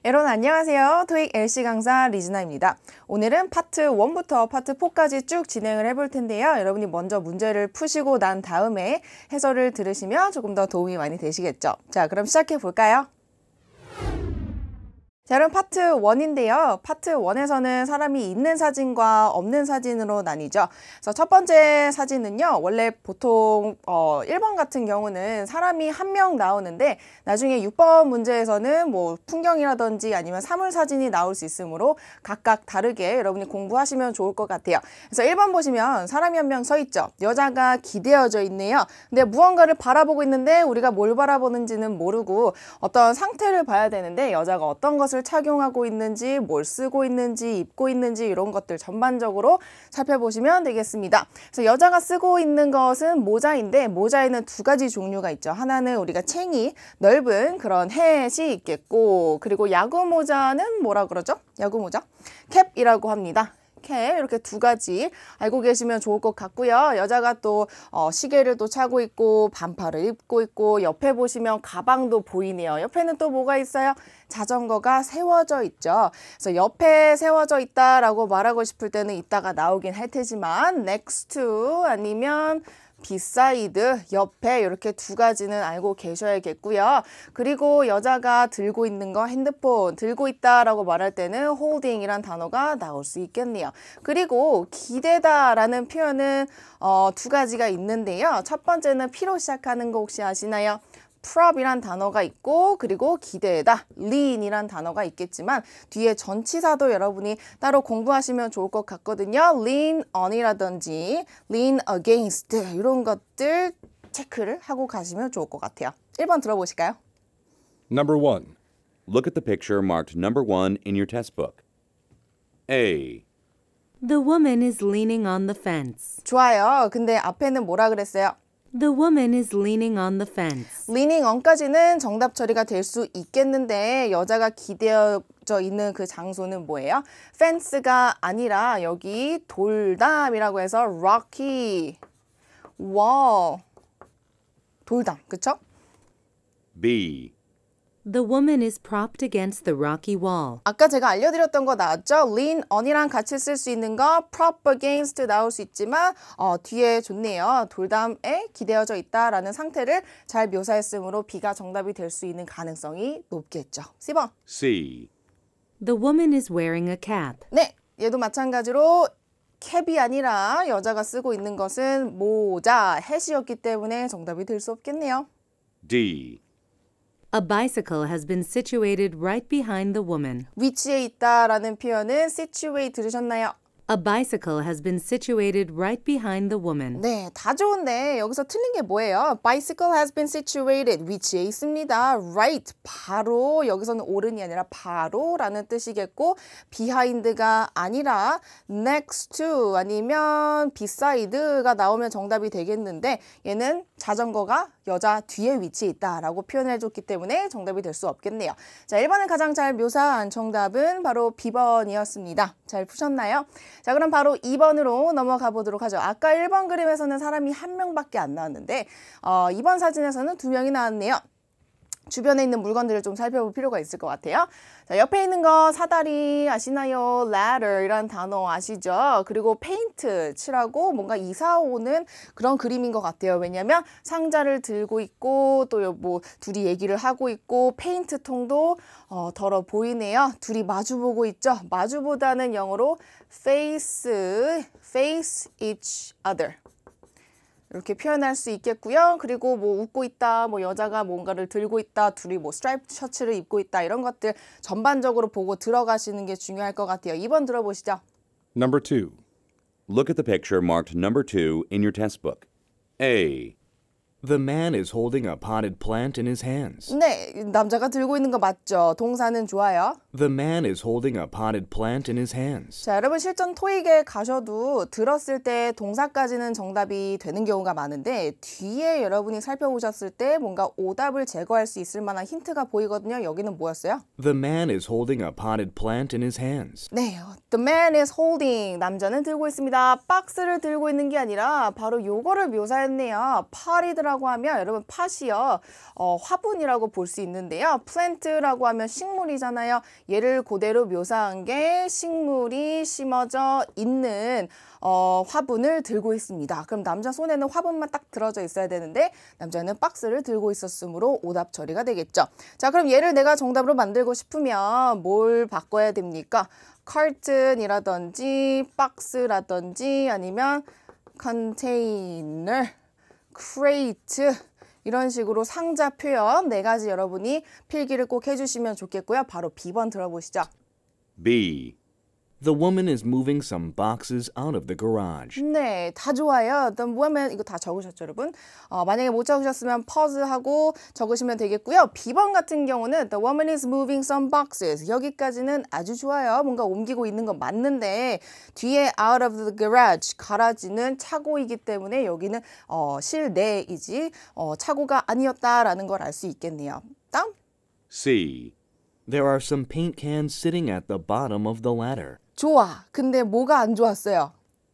여러분 안녕하세요. 토익 LC 강사 리즈나입니다. 오늘은 파트 1부터 파트 4까지 쭉 진행을 해볼 텐데요. 여러분이 먼저 문제를 푸시고 난 다음에 해설을 들으시면 조금 더 도움이 많이 되시겠죠. 자, 그럼 시작해 볼까요? 자, 그럼 파트 1인데요. 파트 1에서는 사람이 있는 사진과 없는 사진으로 나뉘죠. 그래서 첫 번째 사진은요. 원래 보통 1번 같은 경우는 사람이 한 명 나오는데 나중에 6번 문제에서는 뭐 풍경이라든지 아니면 사물 사진이 나올 수 있으므로 각각 다르게 여러분이 공부하시면 좋을 것 같아요. 그래서 1번 보시면 사람이 한 명 서 있죠. 여자가 기대어져 있네요. 근데 무언가를 바라보고 있는데 우리가 뭘 바라보는지는 모르고 어떤 상태를 봐야 되는데 여자가 어떤 것을 착용하고 있는지, 뭘 쓰고 있는지, 입고 있는지 이런 것들 전반적으로 살펴보시면 되겠습니다. 그래서 여자가 쓰고 있는 것은 모자인데 모자에는 두 가지 종류가 있죠. 하나는 우리가 챙이 넓은 그런 햇이 있겠고, 그리고 야구 모자는 뭐라 그러죠? 야구 모자? 캡이라고 합니다. 캡 이렇게 두 가지 알고 계시면 좋을 것 같고요. 여자가 또 시계를 또 차고 있고 반팔을 입고 있고 옆에 보시면 가방도 보이네요. 옆에는 또 뭐가 있어요? 자전거가 세워져 있죠. 그래서 옆에 세워져 있다라고 말하고 싶을 때는 이따가 나오긴 할 테지만 next to 아니면 beside, 옆에 이렇게 두 가지는 알고 계셔야겠고요. 그리고 여자가 들고 있는 거 핸드폰 들고 있다라고 말할 때는 holding이란 단어가 나올 수 있겠네요. 그리고 기대다라는 표현은 두 가지가 있는데요. 첫 번째는 P로 시작하는 거 혹시 아시나요? prop이란 단어가 있고 그리고 기대다, lean이란 단어가 있겠지만 뒤에 전치사도 여러분이 따로 공부하시면 좋을 것 같거든요. lean on이라든지 lean against 이런 것들 체크를 하고 가시면 좋을 것 같아요. 1번 들어보실까요? Number 1. Look at the picture marked number 1 in your test book. A. The woman is leaning on the fence. 좋아요. 근데 앞에는 뭐라 그랬어요? The woman is leaning on the fence. leaning on까지는 정답 처리가 될 수 있겠는데 여자가 기대어져 있는 그 장소는 뭐예요? fence가 아니라 여기 돌담이라고 해서 rocky wall 돌담, 그쵸? B. The woman is propped against the rocky wall. 아까 제가 알려드렸던 거 나왔죠? lean on이랑 같이 쓸 수 있는 거 prop against 나올 수 있지만 뒤에 좋네요. 돌담에 기대어져 있다라는 상태를 잘 묘사했으므로 B가 정답이 될 수 있는 가능성이 높겠죠. C번. C. The woman is wearing a cap. 네, 얘도 마찬가지로 캡이 아니라 여자가 쓰고 있는 것은 모자, 햇이었기 때문에 정답이 될 수 없겠네요. D. A bicycle has been situated right behind the woman. 위치에 있다라는 표현은 situate 들으셨나요? A bicycle has been situated right behind the woman. 네, 다 좋은데 여기서 틀린 게 뭐예요? Bicycle has been situated. 위치에 있습니다. Right, 바로. 여기서는 오른이 아니라 바로라는 뜻이겠고 behind가 아니라 next to 아니면 beside가 나오면 정답이 되겠는데 얘는 자전거가 여자 뒤에 위치해 있다라고 표현해줬기 때문에 정답이 될 수 없겠네요. 자, 1번을 가장 잘 묘사한 정답은 바로 B번이었습니다. 잘 푸셨나요? 자, 그럼 바로 2번으로 넘어가 보도록 하죠. 아까 1번 그림에서는 사람이 한 명밖에 안 나왔는데 2번 사진에서는 2명이 나왔네요. 주변에 있는 물건들을 좀 살펴볼 필요가 있을 것 같아요. 자, 옆에 있는 거 사다리 아시나요? ladder 이란 단어 아시죠? 그리고 페인트 칠하고 뭔가 이사 오는 그런 그림인 것 같아요. 왜냐면 상자를 들고 있고 또 뭐 둘이 얘기를 하고 있고 페인트 통도 덜어 보이네요. 둘이 마주보고 있죠? 마주보다는 영어로 face each other. 이렇게 표현할 수 있겠고요. 그리고 뭐 웃고 있다, 뭐 여자가 뭔가를 들고 있다, 둘이 뭐 스트라이프 셔츠를 입고 있다 이런 것들 전반적으로 보고 들어가시는 게 중요할 것 같아요. 2번 들어보시죠. Number 2. Look at the picture marked number 2 in your test book. A. The man is holding a potted plant in his hands. 네, 남자가 들고 있는 거 맞죠? 동사는 좋아요. The man is holding a potted plant in his hands. 자, 여러분 실전 토익에 가셔도 들었을 때 동사까지는 정답이 되는 경우가 많은데 뒤에 여러분이 살펴보셨을 때 뭔가 오답을 제거할 수 있을 만한 힌트가 보이거든요. 여기는 뭐였어요? The man is holding a potted plant in his hands. 네, the man is holding. 남자는 들고 있습니다. 박스를 들고 있는 게 아니라 바로 요거를 묘사했네요. pot이라고 하면 여러분 팥이요. 화분이라고 볼 수 있는데요. plant라고 하면 식물이잖아요. 얘를 그대로 묘사한 게 식물이 심어져 있는 화분을 들고 있습니다. 그럼 남자 손에는 화분만 딱 들어져 있어야 되는데 남자는 박스를 들고 있었으므로 오답 처리가 되겠죠. 자, 그럼 얘를 내가 정답으로 만들고 싶으면 뭘 바꿔야 됩니까? carton이라든지 박스라든지 아니면 container, crate 이런 식으로 상자 표현 4가지 여러분이 필기를 꼭 해주시면 좋겠고요. 바로 B번 들어보시죠. B. The woman is moving some boxes out of the garage. 네, 다 좋아요. The woman 이거 다 적으셨죠, 여러분? 만약에 못 적으셨으면 pause하고 적으시면 되겠고요. B번 같은 경우는 The woman is moving some boxes. 여기까지는 아주 좋아요. 뭔가 옮기고 있는 건 맞는데 뒤에 out of the garage, 가라지는 차고이기 때문에 여기는 실내이지 차고가 아니었다라는 걸 알 수 있겠네요. 다음. C. There are some paint cans sitting at the bottom of the ladder. 좋아. 근데 뭐가 안 좋았어요?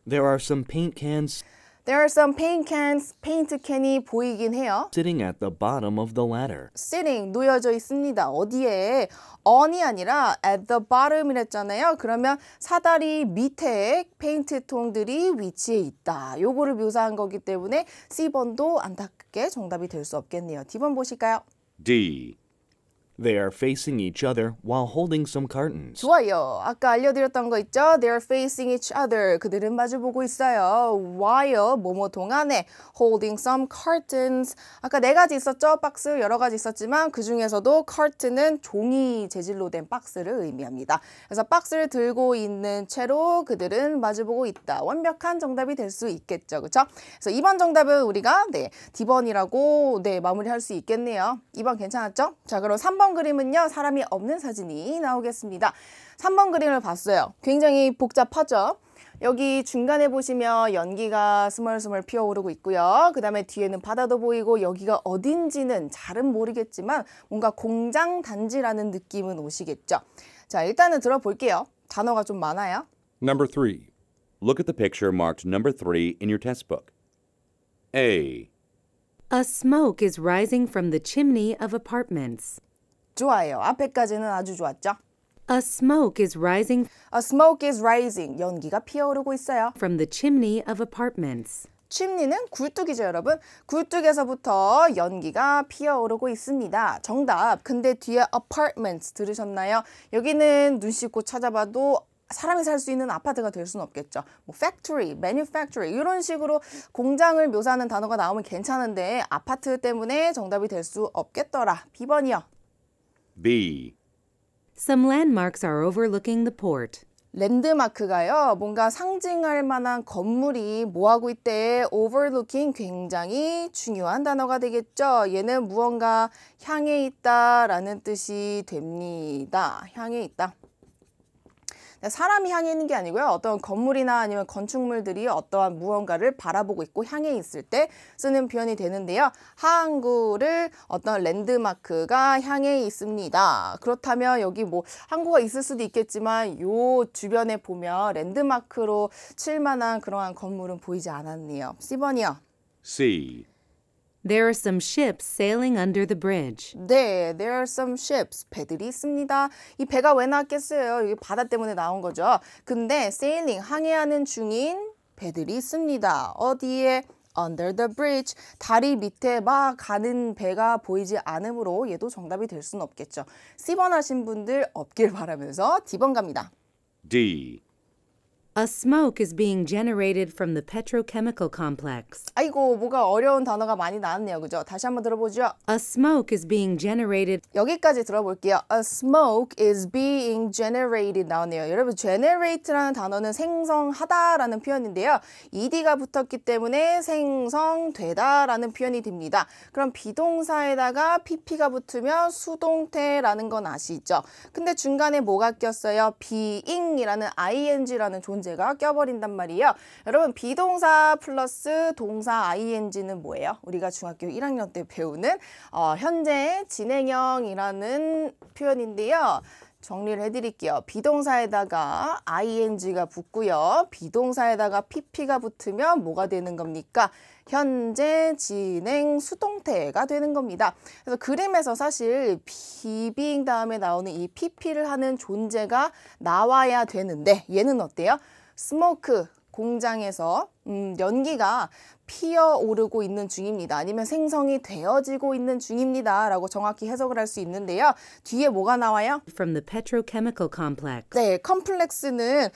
There are some paint cans There are some paint cans, 페인트 캔이 보이긴 해요. sitting at the bottom of the ladder. sitting, 놓여져 있습니다. 어디에? on이 아니라 at the bottom이랬잖아요. 그러면 사다리 밑에 페인트 통들이 위치해 있다. 요거를 묘사한 거기 때문에 C번도 안타깝게 정답이 될 수 없겠네요. D번 보실까요? D. They are facing each other while holding some cartons. 좋아요. 아까 알려드렸던 거 있죠? They are facing each other. 그들은 마주보고 있어요. While 뭐뭐 동안에 holding some cartons. 아까 4가지 있었죠? 박스 여러 가지 있었지만 그 중에서도 carton은 종이 재질로 된 박스를 의미합니다. 그래서 박스를 들고 있는 채로 그들은 마주보고 있다. 완벽한 정답이 될 수 있겠죠. 그렇죠? 그래서 2번 정답은 우리가 D번이라고 마무리할 수 있겠네요. 2번 괜찮았죠? 자, 그럼 3번 그림은요. 사람이 없는 사진이 나오겠습니다. 3번 그림을 봤어요. 굉장히 복잡하죠? 여기 중간에 보시면 연기가 스멀스멀 피어오르고 있고요. 그 다음에 뒤에는 바다도 보이고 여기가 어딘지는 잘은 모르겠지만 뭔가 공장 단지라는 느낌은 오시겠죠? 자, 일단은 들어볼게요. 단어가 좀 많아요. Number 3. Look at the picture marked number 3 in your test book. A. A smoke is rising from the chimney of apartments. 좋아요. 앞에까지는 아주 좋았죠? A smoke is rising A smoke is rising. 연기가 피어오르고 있어요. from the chimney of apartments. chimney는 굴뚝이죠, 여러분. 굴뚝에서부터 연기가 피어오르고 있습니다. 정답. 근데 뒤에 apartments 들으셨나요? 여기는 눈 씻고 찾아봐도 사람이 살 수 있는 아파트가 될 수는 없겠죠. 뭐 factory, manufactory 이런 식으로 공장을 묘사하는 단어가 나오면 괜찮은데 아파트 때문에 정답이 될 수 없겠더라. B번이요. B. Some landmarks are overlooking the port. 랜드마크가요. 뭔가 상징할 만한 건물이 뭐하고 있대? overlooking 굉장히 중요한 단어가 되겠죠. 얘는 무언가 향해 있다라는 뜻이 됩니다. 향해 있다. 사람이 향해 있는 게 아니고요. 어떤 건물이나 아니면 건축물들이 어떠한 무언가를 바라보고 있고 향해 있을 때 쓰는 표현이 되는데요. 항구를 어떤 랜드마크가 향해 있습니다. 그렇다면 여기 뭐 항구가 있을 수도 있겠지만 요 주변에 보면 랜드마크로 칠 만한 그러한 건물은 보이지 않았네요. C번이요. C. There are some ships sailing under the bridge. 네, there are some ships. 배들이 있습니다. 이 배가 왜 나왔겠어요? 이게 바다 때문에 나온 거죠. 근데 sailing, 항해하는 중인 배들이 있습니다. 어디에? Under the bridge. 다리 밑에 막 가는 배가 보이지 않으므로 얘도 정답이 될 수는 없겠죠. C번 하신 분들 없길 바라면서 D번 갑니다. D. A smoke is being generated from the petrochemical complex. 아이고, 뭐가 어려운 단어가 많이 나왔네요. 그죠? 다시 한번 들어보죠. A smoke is being generated 여기까지 들어볼게요. A smoke is being generated 나오네요. 여러분, generate라는 단어는 생성하다라는 표현인데요. ed가 붙었기 때문에 생성되다라는 표현이 됩니다. 그럼 비동사에다가 pp가 붙으면 수동태라는 건 아시죠? 근데 중간에 뭐가 꼈어요? being이라는 ing라는 존재가 껴버린단 말이에요. 여러분, 비동사 플러스 동사 ing는 뭐예요? 우리가 중학교 1학년 때 배우는 현재 진행형이라는 표현인데요. 정리를 해드릴게요. 비동사에다가 ing가 붙고요. 비동사에다가 pp가 붙으면 뭐가 되는 겁니까? 현재 진행 수동태가 되는 겁니다. 그래서 그림에서 사실 being 다음에 나오는 이 pp를 하는 존재가 나와야 되는데 얘는 어때요? smoke, 공장에서 연기가 피어오르고 있는 중입니다. 아니면 생성이 되어지고 있는 중입니다. 라고 정확히 해석을 할 수 있는데요. 뒤에 뭐가 나와요? from the petrochemical complex. 네, 컴플렉스는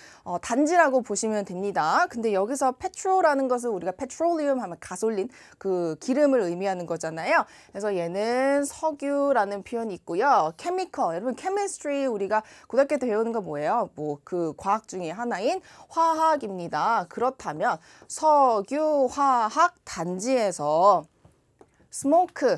단지라고 보시면 됩니다. 근데 여기서 petrol라는 것은 우리가 petroleum 하면 가솔린, 그 기름을 의미하는 거잖아요. 그래서 얘는 석유라는 표현이 있고요. chemical, 여러분 chemistry 우리가 고등학교 때 배우는 거 뭐예요? 뭐 그 과학 중에 하나인 화학입니다. 그렇다면 석유 화학 단지에서 smoke,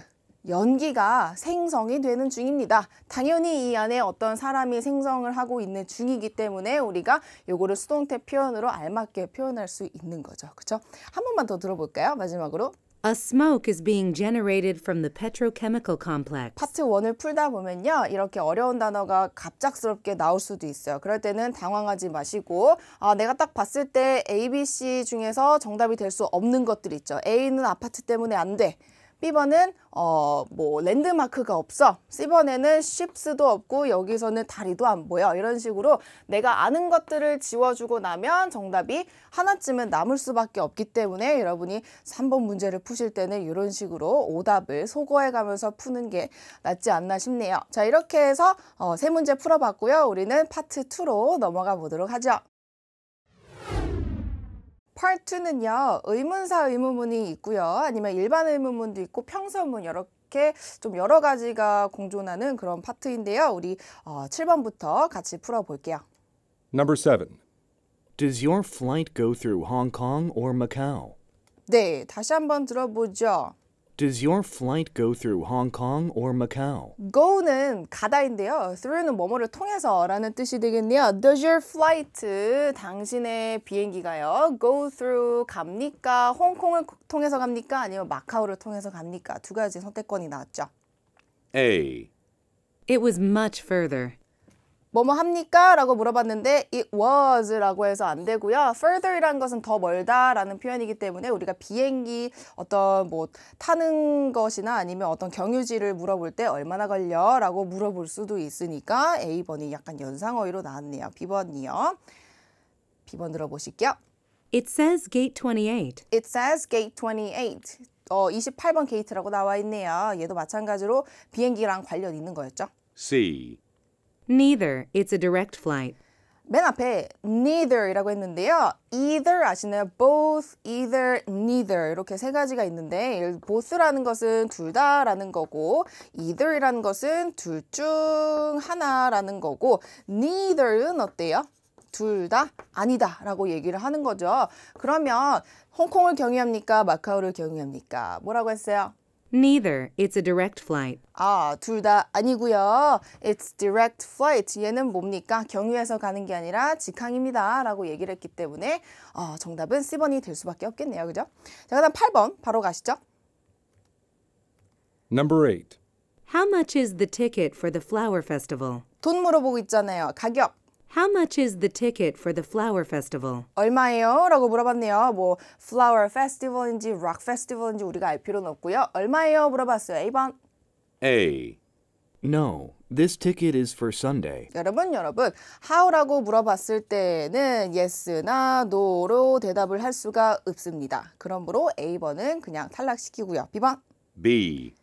연기가 생성이 되는 중입니다. 당연히 이 안에 어떤 사람이 생성을 하고 있는 중이기 때문에 우리가 요거를 수동태 표현으로 알맞게 표현할 수 있는 거죠. 그렇죠? 한 번만 더 들어볼까요? 마지막으로. A smoke is being generated from the petrochemical complex. 파트 1을 풀다 보면요. 이렇게 어려운 단어가 갑작스럽게 나올 수도 있어요. 그럴 때는 당황하지 마시고 내가 딱 봤을 때 A, B, C 중에서 정답이 될 수 없는 것들 있죠. A는 아파트 때문에 안 돼. B번은 뭐 랜드마크가 없어. C번에는 ships도 없고 여기서는 다리도 안 보여. 이런 식으로 내가 아는 것들을 지워주고 나면 정답이 하나쯤은 남을 수밖에 없기 때문에 여러분이 3번 문제를 푸실 때는 이런 식으로 오답을 소거해가면서 푸는 게 낫지 않나 싶네요. 자, 이렇게 해서 세 문제 풀어봤고요. 우리는 파트 2로 넘어가 보도록 하죠. Part 2는요. 의문사 의문문이 있고요. 아니면 일반 의문문도 있고 평서문 이렇게 좀 여러 가지가 공존하는 그런 파트인데요. 우리 7번부터 같이 풀어볼게요. Number 7. Does your flight go through Hong Kong or Macau? 네, 다시 한번 들어보죠. Does your flight go through Hong Kong or Macau? go는 가다인데요. through는 뭐뭐를 통해서라는 뜻이 되겠네요. Does your flight, 당신의 비행기가요. go through 갑니까? 홍콩을 통해서 갑니까? 아니면 마카오를 통해서 갑니까? 두 가지 선택권이 나왔죠. A. It was much further. 뭐뭐 합니까? 라고 물어봤는데 it was 라고 해서 안 되고요. further이라는 것은 더 멀다라는 표현이기 때문에 우리가 비행기 어떤 뭐 타는 것이나 아니면 어떤 경유지를 물어볼 때 얼마나 걸려? 라고 물어볼 수도 있으니까 A번이 약간 연상어휘로 나왔네요. B번이요. B번 들어보실게요. It says gate 28. It says gate 28. 28번 게이트라고 나와 있네요. 얘도 마찬가지로 비행기랑 관련 있는 거였죠. C. Neither. It's a direct flight. 맨 앞에 neither이라고 했는데요. either 아시나요? both, either, neither 이렇게 세 가지가 있는데 both라는 것은 둘 다라는 거고 either이라는 것은 둘 중 하나라는 거고 neither는 어때요? 둘 다 아니다 라고 얘기를 하는 거죠. 그러면 홍콩을 경유합니까? 마카오를 경유합니까? 뭐라고 했어요? Neither. It's a direct flight. 둘 다 아니고요. It's direct flight. 얘는 뭡니까? 경유해서 가는 게 아니라 직항입니다. 라고 얘기를 했기 때문에 정답은 C번이 될 수밖에 없겠네요. 그죠? 자, 그다음 8번 바로 가시죠. Number 8. How much is the ticket for the flower festival? 돈 물어보고 있잖아요. 가격. How much is the ticket for the flower festival? 얼마예요? 라고 물어봤네요. 뭐 flower festival인지 rock festival인지 우리가 알 필요는 없고요. 얼마예요? 물어봤어요. A번. A. No, this ticket is for Sunday. 여러분 how라고 물어봤을 때는 yes나 no로 대답을 할 수가 없습니다. 그러므로 A번은 그냥 탈락시키고요. B번. B.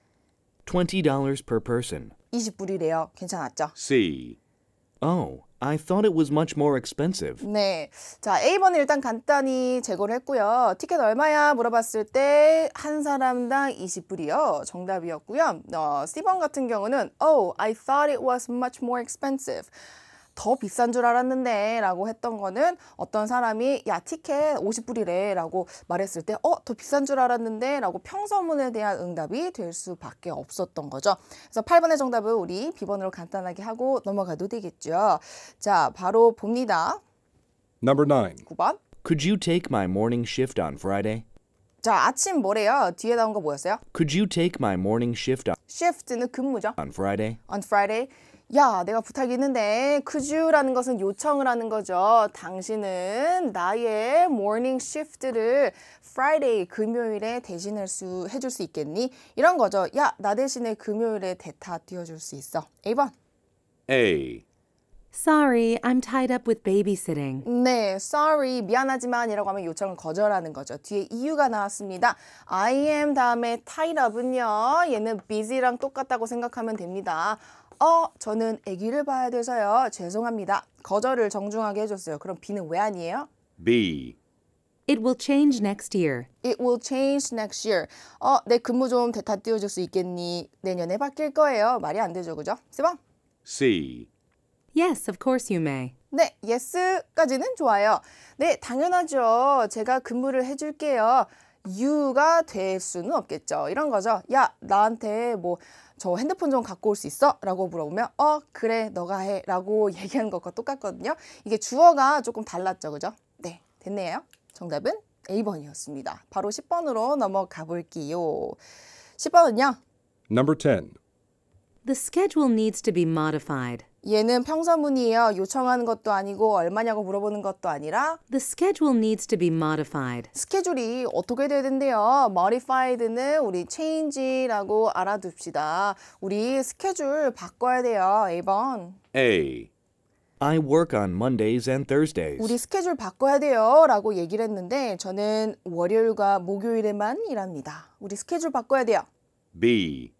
$20 per person. 20불이래요. 괜찮았죠? C. Oh, I thought it was much more expensive. 네. 자, A번은 일단 간단히 제거를 했고요. 티켓 얼마야? 물어봤을 때 한 사람당 20불이요. 정답이었고요. C번 같은 경우는 Oh, I thought it was much more expensive. 더 비싼 줄 알았는데 라고 했던 거는 어떤 사람이 야 티켓 50불이래 라고 말했을 때 더 비싼 줄 알았는데 라고 평서문에 대한 응답이 될 수밖에 없었던 거죠. 그래서 8번의 정답은 우리 B번으로 간단하게 하고 넘어가도 되겠죠. 자, 바로 봅니다. Number 9. 9번. Could you take my morning shift on Friday? 자, 아침 뭐래요? 뒤에 나온 거 뭐였어요? Could you take my morning shift shift는 근무죠. on Friday? On Friday. 야, 내가 부탁이 있는데 could you라는 것은 요청을 하는 거죠. 당신은 나의 morning shift를 Friday, 금요일에 해줄 수 있겠니? 이런 거죠. 야, 나 대신에 금요일에 대타 띄워줄 수 있어. A번. A. Sorry, I'm tied up with babysitting. 네, sorry, 미안하지만 이라고 하면 요청을 거절하는 거죠. 뒤에 이유가 나왔습니다. I am 다음에 tied up은요. 얘는 busy랑 똑같다고 생각하면 됩니다. 저는 아기를 봐야 돼서요. 죄송합니다. 거절을 정중하게 해줬어요. 그럼 B는 왜 아니에요? B. It will change next year. It will change next year. 내 근무 좀 대타 띄워줄 수 있겠니? 내년에 바뀔 거예요. 말이 안 되죠, 그죠? C번. C. Yes, of course you may. 네, yes까지는 좋아요. 네, 당연하죠. 제가 근무를 해줄게요. you가 될 수는 없겠죠. 이런 거죠. 야, 나한테 저 핸드폰 좀 갖고 올 수 있어? 라고 물어보면 그래, 너가 해. 라고 얘기하는 것과 똑같거든요. 이게 주어가 조금 달랐죠. 그죠? 네, 됐네요. 정답은 A번이었습니다. 바로 10번으로 넘어가 볼게요. 10번은요. Number 10. The schedule needs to be modified. 얘는 평서문이에요. 요청하는 것도 아니고 얼마냐고 물어보는 것도 아니라 The schedule needs to be modified. 스케줄이 어떻게 돼야 된대요? modified는 우리 change라고 알아둡시다. 우리 스케줄 바꿔야 돼요. A번. A. I work on Mondays and Thursdays. 우리 스케줄 바꿔야 돼요. 라고 얘기를 했는데 저는 월요일과 목요일에만 일합니다. 우리 스케줄 바꿔야 돼요. B.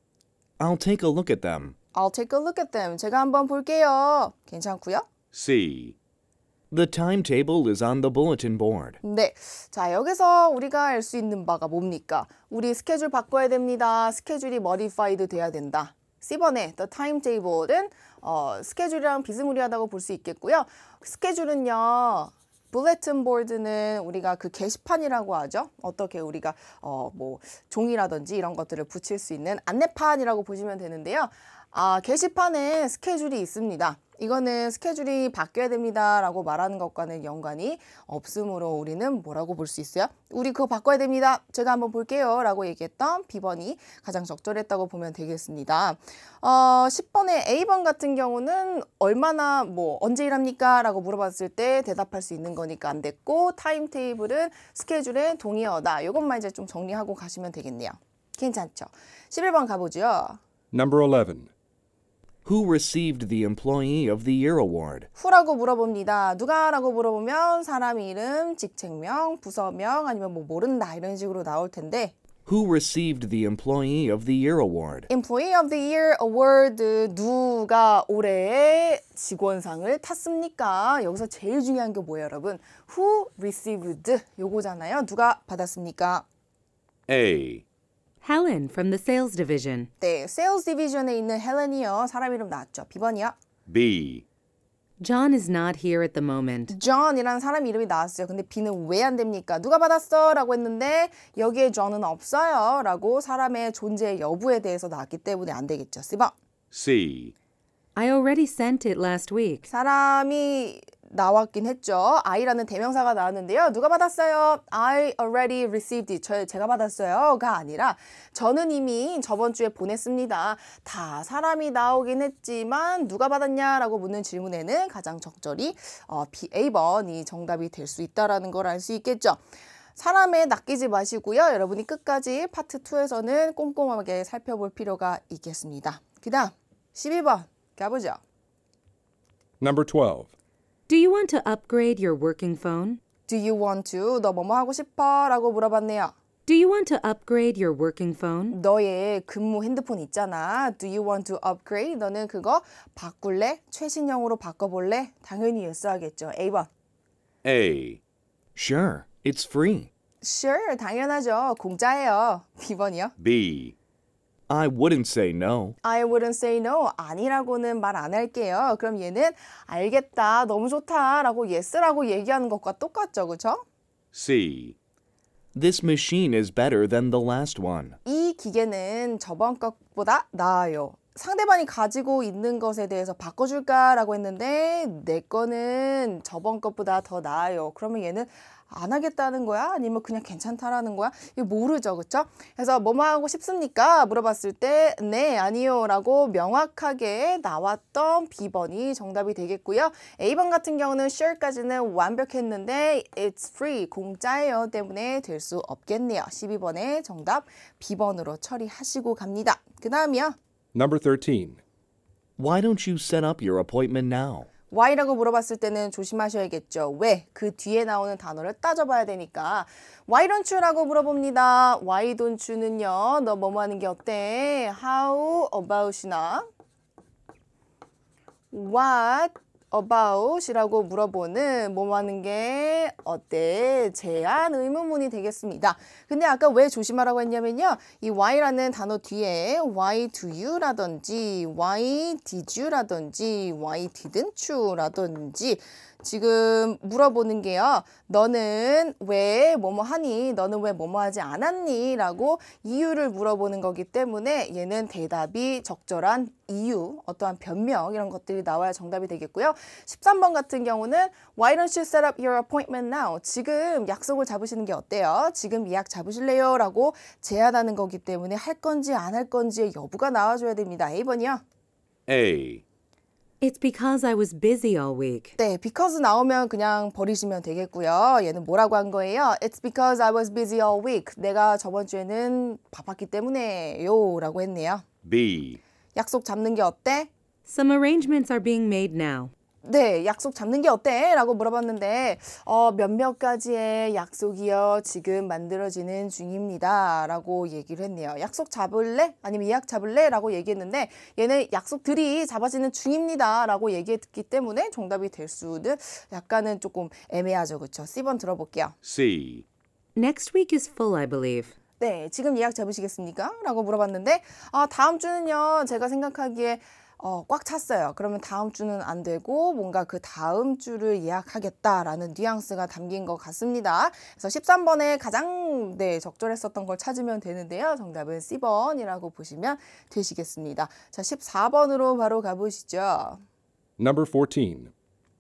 I'll take a look at them. I'll take a look at them. 제가 한번 볼게요. 괜찮고요. C. The timetable is on the bulletin board. 네. 자, 여기서 우리가 알 수 있는 바가 뭡니까? 우리 스케줄 바꿔야 됩니다. 스케줄이 modified 돼야 된다. C번에 the timetable은 스케줄이랑 비스무리하다고 볼 수 있겠고요. 스케줄은요. bulletin board는 우리가 그 게시판이라고 하죠. 어떻게 우리가 종이라든지 이런 것들을 붙일 수 있는 안내판이라고 보시면 되는데요. 게시판에 스케줄이 있습니다. 이거는 스케줄이 바뀌어야 됩니다 라고 말하는 것과는 연관이 없으므로 우리는 뭐라고 볼 수 있어요? 우리 그거 바꿔야 됩니다. 제가 한번 볼게요 라고 얘기했던 B번이 가장 적절했다고 보면 되겠습니다. 10번의 A번 같은 경우는 얼마나 언제 일합니까? 라고 물어봤을 때 대답할 수 있는 거니까 안 됐고 타임테이블은 스케줄의 동의어다. 이것만 이제 좀 정리하고 가시면 되겠네요. 괜찮죠? 11번 가보죠. Number 11. Who received the Employee of the Year award? 후라고 물어봅니다. 누가라고 물어보면 사람 이름, 직책명, 부서명 아니면 모른다 이런 식으로 나올 텐데 Who received the Employee of the Year award? Employee of the Year Award 누가 올해의 직원상을 탔습니까? 여기서 제일 중요한 게 뭐예요, 여러분? Who received 요거잖아요. 누가 받았습니까? A. Helen from the sales division. 네, Sales Division에 있는 헬렌이요. 사람 이름 나왔죠. B번이요. B. John is not here at the moment. John이라는 사람 이름이 나왔어요. 근데 B는 왜 안 됩니까? 누가 받았어? 라고 했는데 여기에 John은 없어요. 라고 사람의 존재 여부에 대해서 나왔기 때문에 안 되겠죠. C번. C. I already sent it last week. 사람이 나왔긴 했죠. I라는 대명사가 나왔는데요. 누가 받았어요? I already received it. 제가 받았어요가 아니라 저는 이미 저번 주에 보냈습니다. 다 사람이 나오긴 했지만 누가 받았냐라고 묻는 질문에는 가장 적절히 A번이 정답이 될 수 있다는 걸 알 수 있겠죠. 사람에 낚이지 마시고요. 여러분이 끝까지 파트 2에서는 꼼꼼하게 살펴볼 필요가 있겠습니다. 그 다음 12번 가보죠. Number 12. Do you want to upgrade your working phone? Do you want to? 너 뭐뭐 하고 싶어? 라고 물어봤네요. Do you want to upgrade your working phone? 너의 근무 핸드폰 있잖아. Do you want to upgrade? 너는 그거 바꿀래? 최신형으로 바꿔볼래? 당연히 yes 하겠죠. A번. A. Sure, it's free. Sure, 당연하죠. 공짜예요. B번이요. B. I wouldn't say no. I wouldn't say no. 아니라고는 말 안 할게요. 그럼 얘는 알겠다, 너무 좋다 라고 yes라고 얘기하는 것과 똑같죠. 그쵸? C. This machine is better than the last one. 이 기계는 저번 것보다 나아요. 상대방이 가지고 있는 것에 대해서 바꿔줄까라고 했는데 내 거는 저번 것보다 더 나아요. 그러면 얘는 안 하겠다는 거야? 아니면 그냥 괜찮다라는 거야? 이거 모르죠, 그쵸? 그래서 뭐뭐 하고 싶습니까? 물어봤을 때 네, 아니요 라고 명확하게 나왔던 B번이 정답이 되겠고요. A번 같은 경우는 sure까지는 완벽했는데 it's free, 공짜예요 때문에 될 수 없겠네요. 12번의 정답 B번으로 처리하시고 갑니다. 그 다음이요. Number 13. Why don't you set up your appointment now? Why라고 물어봤을 때는 조심하셔야겠죠. 왜? 그 뒤에 나오는 단어를 따져봐야 되니까 Why don't you라고 물어봅니다. Why don't you는요. 너 뭐뭐 하는 게 어때? How about이나 What about이라고 물어보는 뭐뭐 하는 게 어때? 제한 의문문이 되겠습니다. 근데 아까 왜 조심하라고 했냐면요. 이 why라는 단어 뒤에 why do you라든지 why did you라든지 why didn't you라든지 지금 물어보는 게요. 너는 왜 뭐뭐 하니? 너는 왜 뭐뭐 하지 않았니? 라고 이유를 물어보는 거기 때문에 얘는 대답이 적절한 이유, 어떠한 변명 이런 것들이 나와야 정답이 되겠고요. 13번 같은 경우는 Why don't you set up your appointment now? 지금 약속을 잡으시는 게 어때요? 지금 예약 잡으실래요? 라고 제안하는 거기 때문에 할 건지 안 할 건지의 여부가 나와줘야 됩니다. A번이요. A. It's because I was busy all week. 네, because 나오면 그냥 버리시면 되겠고요. 얘는 뭐라고 한 거예요? It's because I was busy all week. 내가 저번 주에는 바빴기 때문에요. 라고 했네요. B. 약속 잡는 게 어때? Some arrangements are being made now. 네, 약속 잡는 게 어때? 라고 물어봤는데 몇몇 가지의 약속이요. 지금 만들어지는 중입니다. 라고 얘기를 했네요. 약속 잡을래? 아니면 예약 잡을래? 라고 얘기했는데 얘는 약속들이 잡아지는 중입니다. 라고 얘기했기 때문에 정답이 될 수는 약간은 조금 애매하죠. 그렇죠? C번 들어볼게요. C. Next week is full, I believe. 네, 지금 예약 잡으시겠습니까? 라고 물어봤는데 다음 주는요. 제가 생각하기에 꽉 찼어요. 그러면 다음 주는 안 되고 뭔가 그 다음 주를 예약하겠다라는 뉘앙스가 담긴 것 같습니다. 그래서 13번에 가장 적절했었던 걸 찾으면 되는데요. 정답은 C번이라고 보시면 되시겠습니다. 자, 14번으로 바로 가보시죠. Number 14.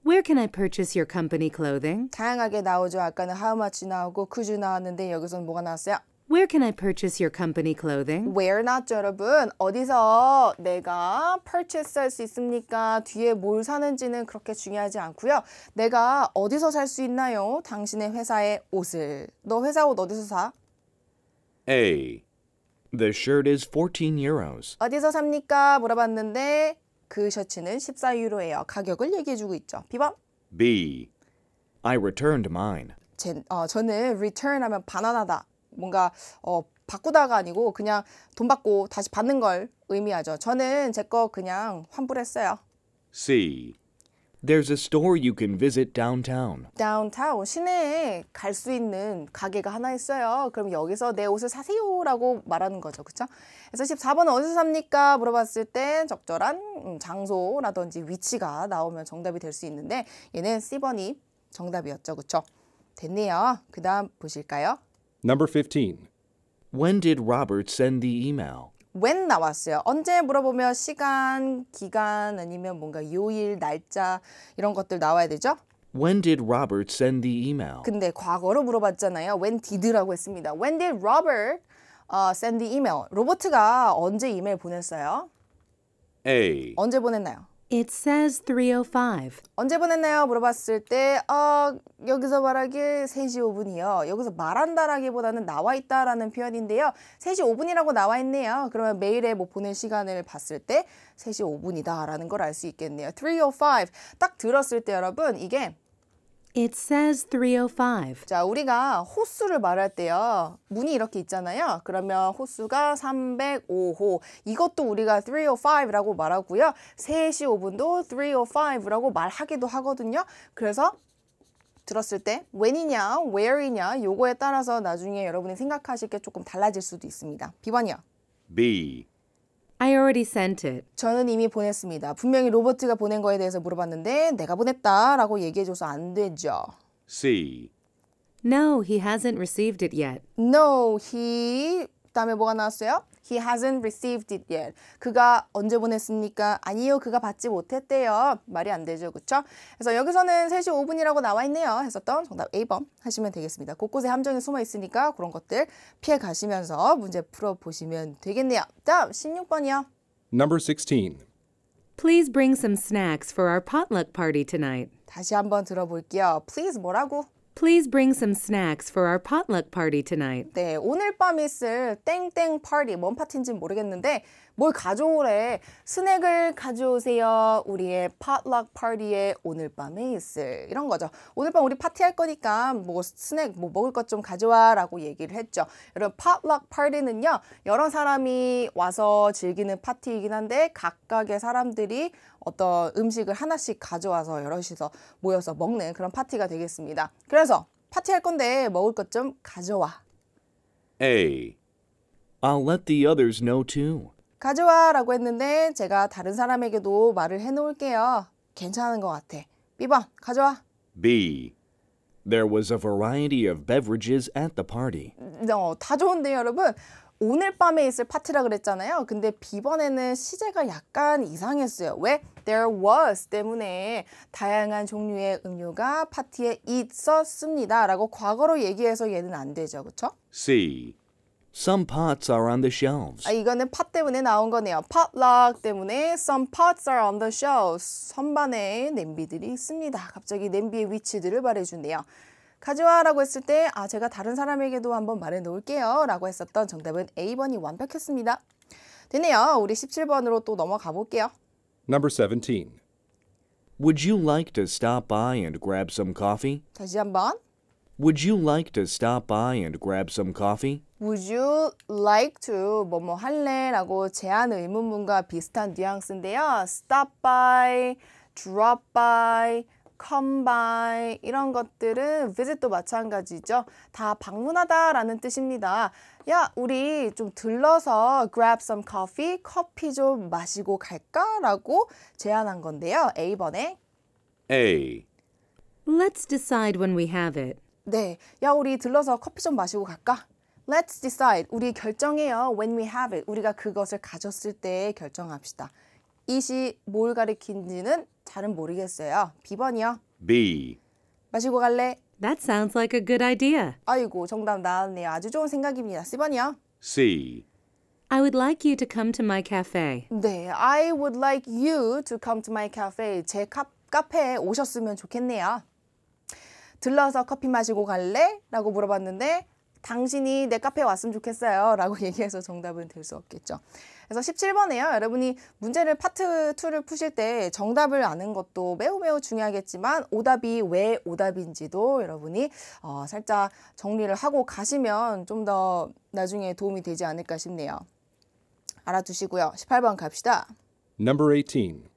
Where can I purchase your company clothing? 다양하게 나오죠. 아까는 how much 나오고 could you 나왔는데 여기서는 뭐가 나왔어요? Where can I purchase your company clothing? Where 나왔죠, 여러분? 어디서 내가 purchase 할 수 있습니까? 뒤에 뭘 사는지는 그렇게 중요하지 않고요. 내가 어디서 살 수 있나요? 당신의 회사의 옷을. 너 회사 옷 어디서 사? A. The shirt is 14 euros. 어디서 삽니까? 물어봤는데 그 셔츠는 14유로예요. 가격을 얘기해주고 있죠. B번. B. I returned mine. 저는 return 하면 반환하다. 뭔가 바꾸다가 아니고 그냥 돈 받고 다시 받는 걸 의미하죠. 저는 제 거 그냥 환불했어요. C. There's a store you can visit downtown. 다운타운 시내에 갈 수 있는 가게가 하나 있어요. 그럼 여기서 내 옷을 사세요라고 말하는 거죠. 그렇죠? 그래서 14번은 어디서 삽니까? 물어봤을 때 적절한 장소라든지 위치가 나오면 정답이 될 수 있는데 얘는 C번이 정답이었죠. 그렇죠? 됐네요. 그 다음 보실까요? Number 15. When did Robert send the email? when 나왔어요. 언제 물어보면 시간, 기간 아니면 뭔가 요일, 날짜 이런 것들 나와야 되죠. When did Robert send the email? 근데 과거로 물어봤잖아요. When did라고 했습니다. When did Robert send the email? 로버트가 언제 이메일 보냈어요? A. 언제 보냈나요? It says 3:05. 언제 보냈나요? 물어봤을 때 여기서 말하길 3시 5분이요. 여기서 말한다라기보다는 나와 있다라는 표현인데요. 3시 5분이라고 나와 있네요. 그러면 메일에 뭐 보낸 시간을 봤을 때 3시 5분이다라는 걸 알 수 있겠네요. 3:05. 딱 들었을 때 여러분 이게 It says 3:05. 자, 우리가 호수를 말할 때요. 문이 이렇게 있잖아요. 그러면 호수가 305호. 이것도 우리가 305라고 말하고요. 3시 5분도 305라고 말하기도 하거든요. 그래서 들었을 때 when이냐, where이냐 요거에 따라서 나중에 여러분이 생각하실 게 조금 달라질 수도 있습니다. B번이요. B. I already sent it. 저는 이미 보냈습니다. 분명히 로버트가 보낸 거에 대해서 물어봤는데 내가 보냈다라고 얘기해줘서 안 되죠. C. No, he hasn't received it yet. No, he 다음에 뭐가 나왔어요? He hasn't received it yet. 그가 언제 보냈습니까? 아니요, 그가 받지 못했대요. 말이 안 되죠, 그렇죠? 그래서 여기서는 3시 5분이라고 나와 있네요. 했었던 정답 A번 하시면 되겠습니다. 곳곳에 함정이 숨어 있으니까 그런 것들 피해 가시면서 문제 풀어보시면 되겠네요. 다음 16번이요. Number 16. Please bring some snacks for our potluck party tonight. 다시 한번 들어볼게요. Please 뭐라고? Please bring some snacks for our potluck party tonight. 네, 오늘 밤 있을 땡땡 파티, 뭔 파티인지는 모르겠는데 뭘 가져오래. 스낵을 가져오세요. 우리의 potluck 파티에 오늘 밤에 있을 이런 거죠. 오늘 밤 우리 파티할 거니까 뭐 스낵 뭐 먹을 것 좀 가져와 라고 얘기를 했죠. 여러분 potluck 파티는요. 여러 사람이 와서 즐기는 파티이긴 한데 각각의 사람들이 어떤 음식을 하나씩 가져와서 여럿이서 모여서 먹는 그런 파티가 되겠습니다. 그래서 파티할 건데 먹을 것 좀 가져와. A. I'll let the others know too. 가져와 라고 했는데 제가 다른 사람에게도 말을 해놓을게요. 괜찮은 것 같아. B번 가져와. B. There was a variety of beverages at the party. 다 좋은데요, 여러분. 오늘 밤에 있을 파티라 그랬잖아요. 근데 B번에는 시제가 약간 이상했어요. 왜? There was 때문에 다양한 종류의 음료가 파티에 있었습니다. 라고 과거로 얘기해서 얘는 안 되죠. 그쵸? C. Some pots are on the shelves. 이거는 pot 때문에 나온 거네요. potluck 때문에 some pots are on the shelves. 선반에 냄비들이 있습니다. 갑자기 냄비의 위치들을 말해주네요. 가져와라고 했을 때 제가 다른 사람에게도 한번 말해 놓을게요 라고 했었던 정답은 A번이 완벽했습니다. 됐네요. 우리 17번으로 또 넘어가 볼게요. Number 17. Would you like to stop by and grab some coffee? 다시 한번. Would you like to stop by and grab some coffee? Would you like to 뭐뭐 할래? 라고 제한 의문문과 비슷한 뉘앙스인데요. Stop by, drop by, come by 이런 것들은 visit도 마찬가지죠. 다 방문하다라는 뜻입니다. 야, 우리 좀 들러서 grab some coffee, 커피 좀 마시고 갈까? 라고 제안한 건데요. A번에 A. Let's decide when we have it. 네, 야, 우리 들러서 커피 좀 마시고 갈까? Let's decide. 우리 결정해요. When we have it. 우리가 그것을 가졌을 때 결정합시다. 이시 뭘 가리킨지는 잘은 모르겠어요. B번이요. B. 마시고 갈래? That sounds like a good idea. 아이고, 정답 나왔네요. 아주 좋은 생각입니다. C번이요. C. I would like you to come to my cafe. 네, I would like you to come to my cafe. 제 카페에 오셨으면 좋겠네요. 들러서 커피 마시고 갈래? 라고 물어봤는데 당신이 내 카페에 왔으면 좋겠어요. 라고 얘기해서 정답은 될 수 없겠죠. 그래서 17번에요. 여러분이 문제를 파트 2를 푸실 때 정답을 아는 것도 매우 중요하겠지만 오답이 왜 오답인지도 여러분이 살짝 정리를 하고 가시면 좀 더 나중에 도움이 되지 않을까 싶네요. 알아두시고요. 18번 갑시다. Number 18.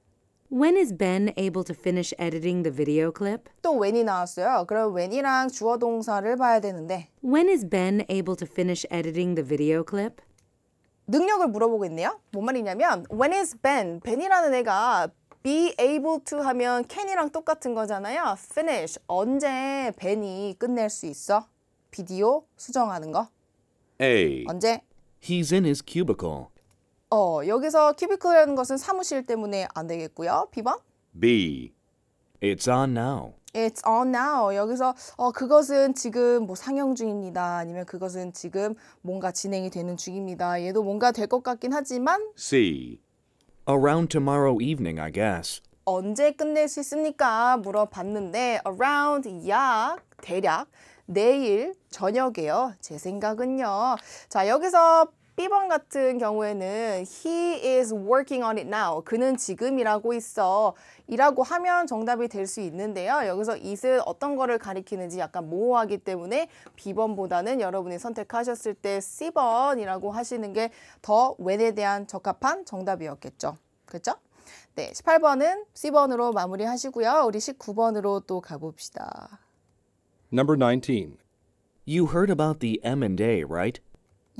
When is Ben able to finish editing the video clip? 또 when이 나왔어요. 그럼 when이랑 주어 동사를 봐야 되는데 When is Ben able to finish editing the video clip? 능력을 물어보고 있네요. 뭔 말이냐면 when is Ben? Ben이라는 애가 be able to 하면 can이랑 똑같은 거잖아요. finish. 언제 Ben이 끝낼 수 있어? 비디오 수정하는 거? A. 언제? He's in his cubicle. 여기서 cubicle라는 것은 사무실 때문에 안 되겠고요. B번? B. It's on now. It's on now. 여기서 그것은 지금 뭐 상영 중입니다. 아니면 그것은 지금 뭔가 진행이 되는 중입니다. 얘도 뭔가 될 것 같긴 하지만 C. Around tomorrow evening, I guess. 언제 끝낼 수 있습니까? 물어봤는데 around 약 대략 내일 저녁에요. 제 생각은요. 자, 여기서 B번 같은 경우에는 he is working on it now. 그는 지금 일하고 있어. 이라고 하면 정답이 될 수 있는데요. 여기서 it은 어떤 거를 가리키는지 약간 모호하기 때문에 B번보다는 여러분이 선택하셨을 때 C번이라고 하시는 게 더 when에 대한 적합한 정답이었겠죠. 그렇죠? 네, 18번은 C번으로 마무리하시고요. 우리 19번으로 또 가봅시다. Number 19. You heard about the M&A, right?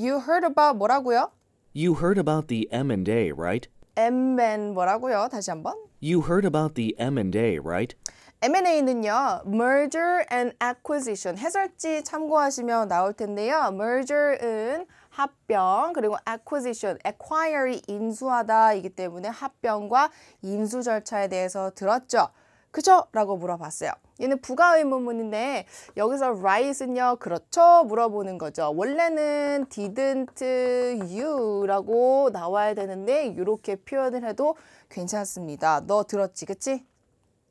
You heard about 뭐라고요? You heard about the M&A, right? M&A 뭐라고요? 다시 한번. You heard about the M&A, right? M&A는요, merger and acquisition. 해설지 참고하시면 나올 텐데요. merger은 합병, 그리고 acquisition, acquire이 인수하다이기 때문에 합병과 인수 절차에 대해서 들었죠? 그쵸? 라고 물어봤어요. 얘는 부가 의문문인데 여기서 right은요, 그렇죠? 물어보는 거죠. 원래는 didn't you라고 나와야 되는데 이렇게 표현을 해도 괜찮습니다. 너 들었지, 그치?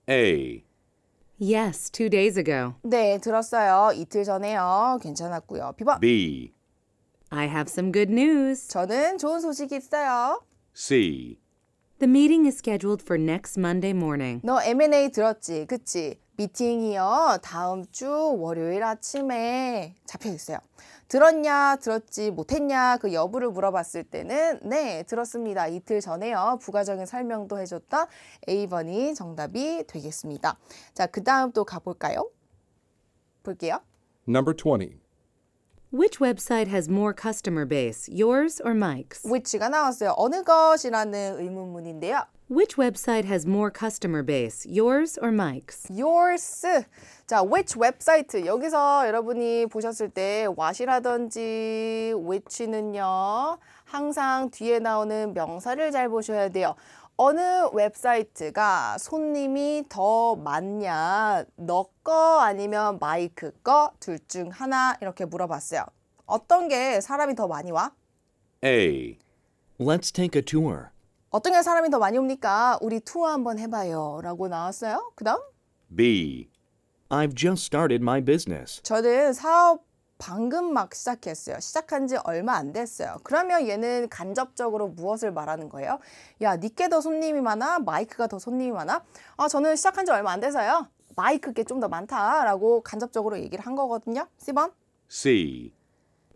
A. Yes, 2 days ago. 네, 들었어요. 이틀 전에요. 괜찮았고요. B번. B. I have some good news. 저는 좋은 소식이 있어요. C. The meeting is scheduled for next Monday morning. 너 M&A 들었지? 그치? 미팅이요. 다음 주 월요일 아침에 잡혀 있어요. 들었냐, 들었지 못했냐 그 여부를 물어봤을 때는 네, 들었습니다. 이틀 전에요. 부가적인 설명도 해줬던 A번이 정답이 되겠습니다. 자, 그 다음 또 가볼까요? 볼게요. Number 20. Which website has more customer base, yours or Mike's? which가 나왔어요. 어느 것이라는 의문문인데요. Which website has more customer base, yours or Mike's? yours. 자, which 웹사이트. 여기서 여러분이 보셨을 때 what이라든지 which는요. 항상 뒤에 나오는 명사를 잘 보셔야 돼요. 어느 웹사이트가 손님이 더 많냐, 너 거 아니면 마이크 거 둘 중 하나 이렇게 물어봤어요. 어떤 게 사람이 더 많이 와? A. Let's take a tour. 어떤 게 사람이 더 많이 옵니까? 우리 투어 한번 해봐요 라고 나왔어요. 그 다음 B. I've just started my business. 저는 사업 방금 막 시작했어요. 시작한 지 얼마 안 됐어요. 그러면 얘는 간접적으로 무엇을 말하는 거예요? 야, 니께 더 손님이 많아? 마이크가 더 손님이 많아? 아, 저는 시작한 지 얼마 안 돼서요. 마이크께 좀 더 많다라고 간접적으로 얘기를 한 거거든요. C번. C.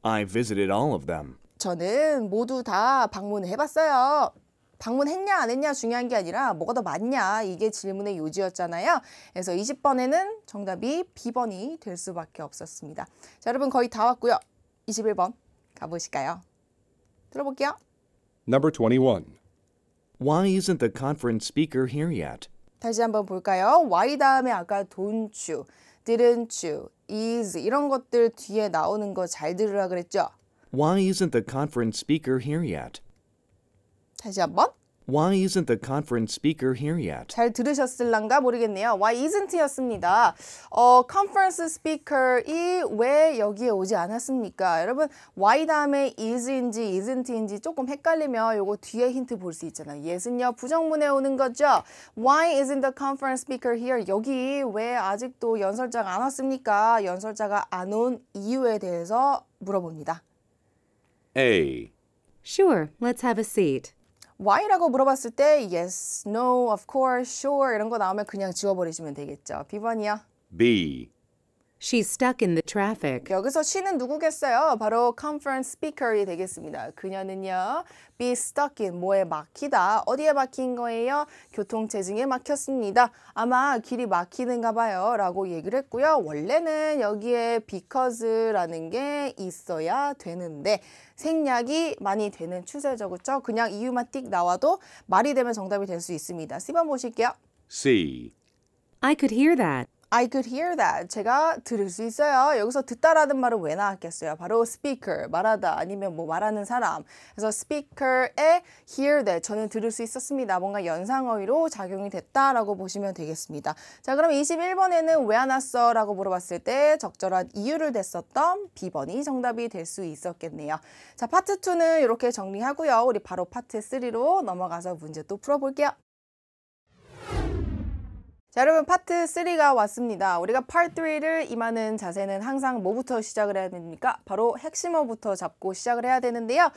I visited all of them. 저는 모두 다 방문을 해봤어요. 방문했냐 안 했냐 중요한 게 아니라 뭐가 더 많냐 이게 질문의 요지였잖아요. 그래서 20번에는 정답이 B번이 될 수밖에 없었습니다. 자, 여러분 거의 다 왔고요. 21번 가보실까요? 들어볼게요. Number 21. Why isn't the conference speaker here yet? 다시 한번 볼까요? Y 다음에 아까 don't you, didn't you, is 이런 것들 뒤에 나오는 거 잘 들으라 그랬죠? Why isn't the conference speaker here yet? 다시 한번. Why isn't the conference speaker here yet? 잘 들으셨을란가 모르겠네요. Why isn't였습니다. conference speaker이 왜 여기에 오지 않았습니까? 여러분, why 다음에 is인지 isn't인지 조금 헷갈리면 요거 뒤에 힌트 볼 수 있잖아요. yes은요, 부정문에 오는 거죠. Why isn't the conference speaker here? 여기 왜 아직도 연설자가 안 왔습니까? 연설자가 안 온 이유에 대해서 물어봅니다. A. Sure, let's have a seat. Why라고 물어봤을 때 yes, no, of course, sure 이런 거 나오면 그냥 지워버리시면 되겠죠. B번이요. B. She's stuck in the traffic. 여기서 she는 누구겠어요? 바로 conference speaker이 되겠습니다. 그녀는요, be stuck in, 뭐에 막히다. 어디에 막힌 거예요? 교통체증에 막혔습니다. 아마 길이 막히는가 봐요. 라고 얘기를 했고요. 원래는 여기에 because라는 게 있어야 되는데 생략이 많이 되는 추세죠. 그렇죠? 그냥 이유만 띡 나와도 말이 되면 정답이 될 수 있습니다. C번 보실게요. C. I could hear that. I could hear that. 제가 들을 수 있어요. 여기서 듣다라는 말은 왜 나왔겠어요? 바로 speaker, 말하다 아니면 뭐 말하는 사람. 그래서 speaker에 hear that. 저는 들을 수 있었습니다. 뭔가 연상어휘로 작용이 됐다라고 보시면 되겠습니다. 자, 그럼 21번에는 왜 안 왔어? 라고 물어봤을 때 적절한 이유를 댔었던 B번이 정답이 될 수 있었겠네요. 자, 파트 2는 이렇게 정리하고요. 우리 바로 파트 3로 넘어가서 문제 또 풀어볼게요. 자, 여러분 파트 3가 왔습니다. 우리가 파트 3를 임하는 자세는 항상 뭐부터 시작을 해야 됩니까? 바로 핵심어부터 잡고 시작을 해야 되는데요.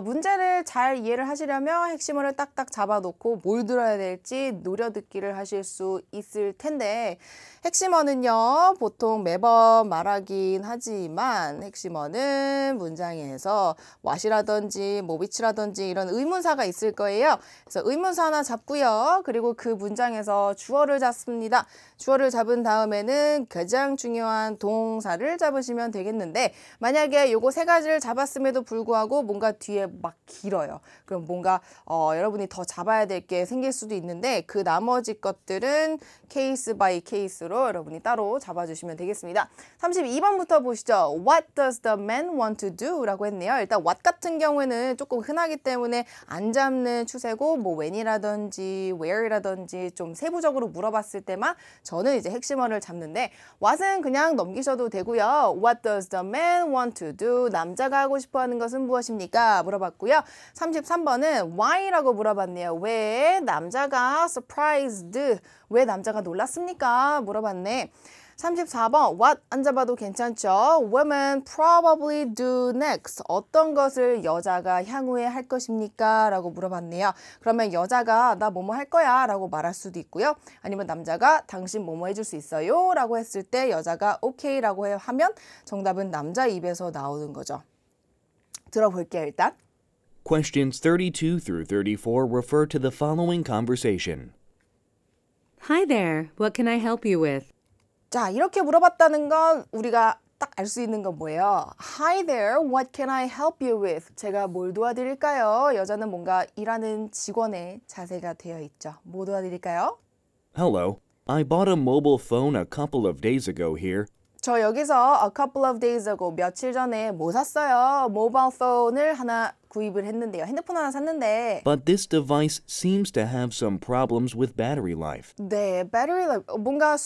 문제를 잘 이해를 하시려면 핵심어를 딱딱 잡아놓고 뭘 들어야 될지 노려듣기를 하실 수 있을 텐데 핵심어는요, 보통 매번 말하긴 하지만 핵심어는 문장에서 what이라든지 뭐 which라든지 이런 의문사가 있을 거예요. 그래서 의문사 하나 잡고요. 그리고 그 문장에서 주어를 잡습니다. 주어를 잡은 다음에는 가장 중요한 동사를 잡으시면 되겠는데 만약에 요거 세 가지를 잡았음에도 불구하고 뭔가 뒤에 막 길어요. 그럼 뭔가 여러분이 더 잡아야 될 게 생길 수도 있는데 그 나머지 것들은 케이스 바이 케이스로 여러분이 따로 잡아주시면 되겠습니다. 32번부터 보시죠. What does the man want to do? 라고 했네요. 일단 what 같은 경우에는 조금 흔하기 때문에 안 잡는 추세고 뭐 when이라든지 where이라든지 좀 세부적으로 물어봤을 때만 저는 이제 핵심어를 잡는데 what은 그냥 넘기셔도 되고요. What does the man want to do? 남자가 하고 싶어 하는 것은 무엇입니까? 물어봤고요. 33번은 why라고 물어봤네요. 왜 남자가 surprised? 왜 남자가 놀랐습니까? 물어봤네. 34번 what 안 잡아도 괜찮죠? Women probably do next. 어떤 것을 여자가 향후에 할 것입니까? 라고 물어봤네요. 그러면 여자가 나 뭐뭐 할 거야 라고 말할 수도 있고요. 아니면 남자가 당신 뭐뭐 해줄 수 있어요? 라고 했을 때 여자가 오케이 라고 하면 정답은 남자 입에서 나오는 거죠. 들어볼게요 일단. Questions 32 through 34 refer to the following conversation. Hi there. What can I help you with? 자, 이렇게 물어봤다는 건 우리가 딱 알 수 있는 건 뭐예요? Hi there, what can I help you with? 제가 뭘 도와드릴까요? 여자는 뭔가 일하는 직원의 자세가 되어 있죠. 뭐 도와드릴까요? Hello. I bought a mobile phone a couple of days ago here. 저 여기서 a couple of days ago 며칠 전에 뭐 샀어요? 모바일 폰을 하나 구입을 했는데요. 핸드폰 하나 샀는데 But this device seems to have some problems with battery life. 네, 배터리 뭔가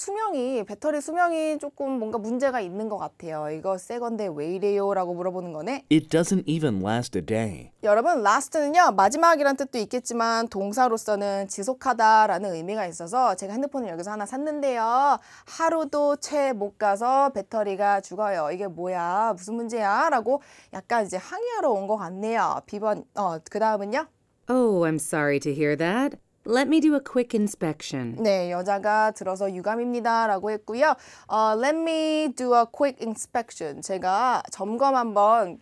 배터리 수명이 조금 뭔가 문제가 있는 것 같아요. 이거 새 건데 왜 이래요? 라고 물어보는 거네. It doesn't even last a day. 여러분, last는요, 마지막이란 뜻도 있겠지만 동사로서는 지속하다라는 의미가 있어서 제가 핸드폰을 여기서 하나 샀는데요. 하루도 채 못 가서 배터리가 죽어요. 이게 뭐야? 무슨 문제야? 라고 약간 이제 항의하러 온 것 같네요. 비번, 그 다음은요? Oh, I'm sorry to hear that. Let me do a quick inspection. 네, 여자가 들어서 유감입니다. 라고 했고요. Let me do a quick inspection. 제가 점검 한번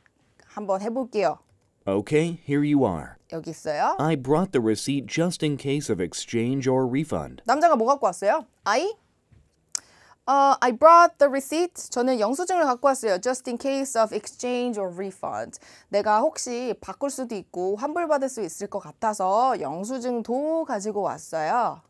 해볼게요. Okay, here you are. 여기 있어요. I brought the receipt just in case of exchange or refund. 남자가 뭐 갖고 왔어요? I brought the receipt. 저는 영수증을 갖고 왔어요. Just in case of exchange or refund. 내가 혹시 바꿀 수도 있고 환불받을 수 있을 것 같아서 영수증도 가지고 왔어요.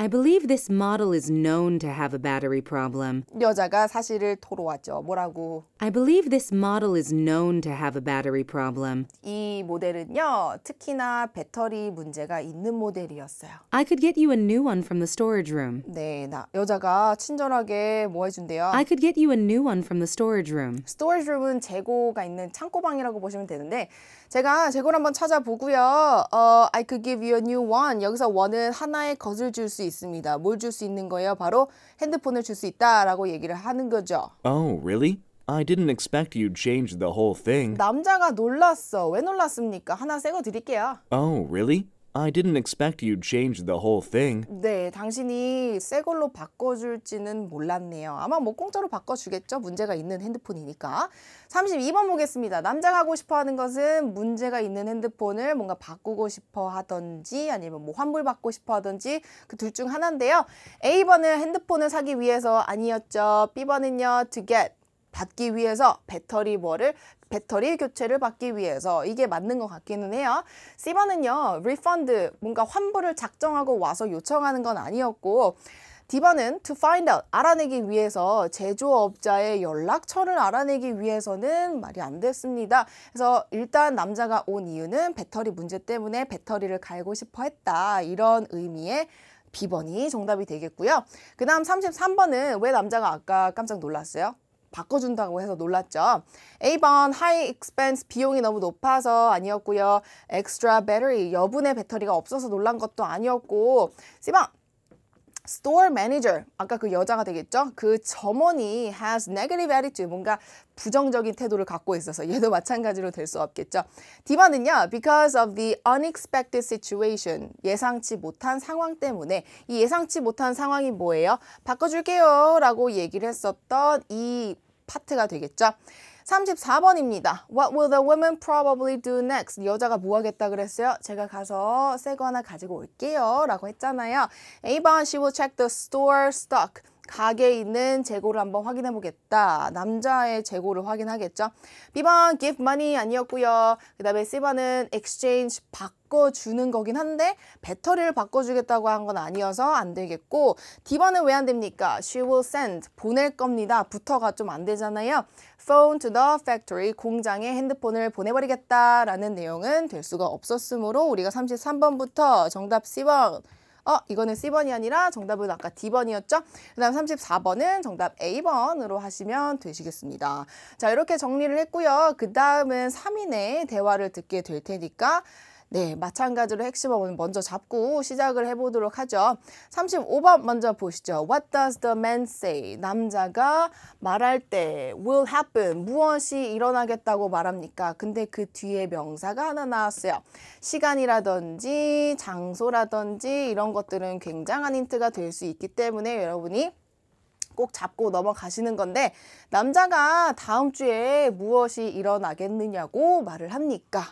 I believe this model is known to have a battery problem. 여자가 사실을 토로하죠. 뭐라고? I believe this model is known to have a battery problem. 이 모델은요, 특히나 배터리 문제가 있는 모델이었어요. I could get you a new one from the storage room. 네, 여자가 친절하게 뭐 해준대요? I could get you a new one from the storage room. 스토리지 룸은 재고가 있는 창고방이라고 보시면 되는데 제가 재고를 한번 찾아보고요. I could give you a new one. 여기서 one은 하나의 것을 줄 수 있습니다. 뭘 줄 수 있는 거예요? 바로 핸드폰을 줄 수 있다라고 얘기를 하는 거죠. Oh, really? I didn't expect you'd change the whole thing. 남자가 놀랐어. 왜 놀랐습니까? 하나 새 거 드릴게요. Oh, really? I didn't expect you'd change the whole thing. 네, 당신이 새 걸로 바꿔줄지는 몰랐네요. 아마 뭐 공짜로 바꿔주겠죠? 문제가 있는 핸드폰이니까. 32번 보겠습니다. 남자가 하고 싶어 하는 것은 문제가 있는 핸드폰을 뭔가 바꾸고 싶어 하던지 아니면 뭐 환불받고 싶어 하던지 그 둘 중 하나인데요. A번은 핸드폰을 사기 위해서 아니었죠. B번은요, to get. 받기 위해서 배터리 교체를 받기 위해서 이게 맞는 것 같기는 해요. C번은요, refund, 뭔가 환불을 작정하고 와서 요청하는 건 아니었고 D번은 to find out, 알아내기 위해서 제조업자의 연락처를 알아내기 위해서는 말이 안 됐습니다. 그래서 일단 남자가 온 이유는 배터리 문제 때문에 배터리를 갈고 싶어 했다. 이런 의미의 B번이 정답이 되겠고요. 그 다음 33번은 왜 남자가 아까 깜짝 놀랐어요? 바꿔준다고 해서 놀랐죠. A번 high expense 비용이 너무 높아서 아니었고요. extra battery 여분의 배터리가 없어서 놀란 것도 아니었고 C번 store manager, 아까 그 여자가 되겠죠? 그 점원이 has negative attitude, 뭔가 부정적인 태도를 갖고 있어서 얘도 마찬가지로 될 수 없겠죠. D번은요, because of the unexpected situation, 예상치 못한 상황 때문에 이 예상치 못한 상황이 뭐예요? 바꿔줄게요 라고 얘기를 했었던 이 파트가 되겠죠. 34번입니다. What will the woman probably do next? 여자가 뭐 하겠다 그랬어요? 제가 가서 새 거 하나 가지고 올게요 라고 했잖아요. A번, she will check the store stock. 가게에 있는 재고를 한번 확인해 보겠다. 남자의 재고를 확인하겠죠. B번, give money 아니었고요. 그 다음에 C번은 exchange 바꿔주는 거긴 한데 배터리를 바꿔주겠다고 한 건 아니어서 안 되겠고 D번은 왜 안 됩니까? She will send, 보낼 겁니다. 부터가 좀 안 되잖아요. Phone to the factory, 공장에 핸드폰을 보내버리겠다라는 내용은 될 수가 없었으므로 우리가 33번부터 정답 C번 이거는 C번이 아니라 정답은 아까 D번이었죠? 그 다음 34번은 정답 A번으로 하시면 되시겠습니다. 자, 이렇게 정리를 했고요. 그 다음은 3인의 대화를 듣게 될 테니까 네, 마찬가지로 핵심어문 먼저 잡고 시작을 해보도록 하죠. 35번 먼저 보시죠. What does the man say? 남자가 말할 때 will happen, 무엇이 일어나겠다고 말합니까? 근데 그 뒤에 명사가 하나 나왔어요. 시간이라든지 장소라든지 이런 것들은 굉장한 힌트가 될 수 있기 때문에 여러분이 꼭 잡고 넘어가시는 건데 남자가 다음 주에 무엇이 일어나겠느냐고 말을 합니까?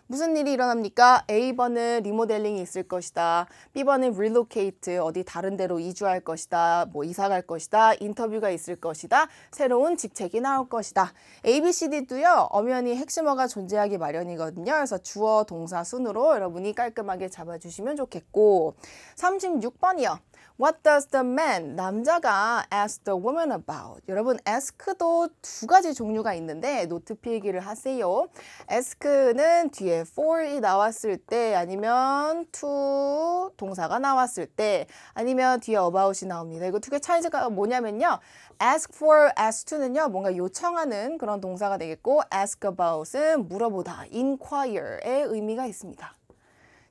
무슨 일이 일어납니까? A번은 리모델링이 있을 것이다. B번은 relocate, 어디 다른 데로 이주할 것이다. 뭐 이사 갈 것이다. 인터뷰가 있을 것이다. 새로운 직책이 나올 것이다. A, B, C, D도요. 엄연히 핵심어가 존재하기 마련이거든요. 그래서 주어, 동사 순으로 여러분이 깔끔하게 잡아주시면 좋겠고 36번이요. What does the man, 남자가 ask the woman about? 여러분, ask도 두 가지 종류가 있는데 노트 필기를 하세요. ask는 뒤에 for이 나왔을 때 아니면 to 동사가 나왔을 때 아니면 뒤에 about이 나옵니다. 이거 두 개 차이가 뭐냐면요. ask for, ask to는요. 뭔가 요청하는 그런 동사가 되겠고 ask about은 물어보다, inquire의 의미가 있습니다.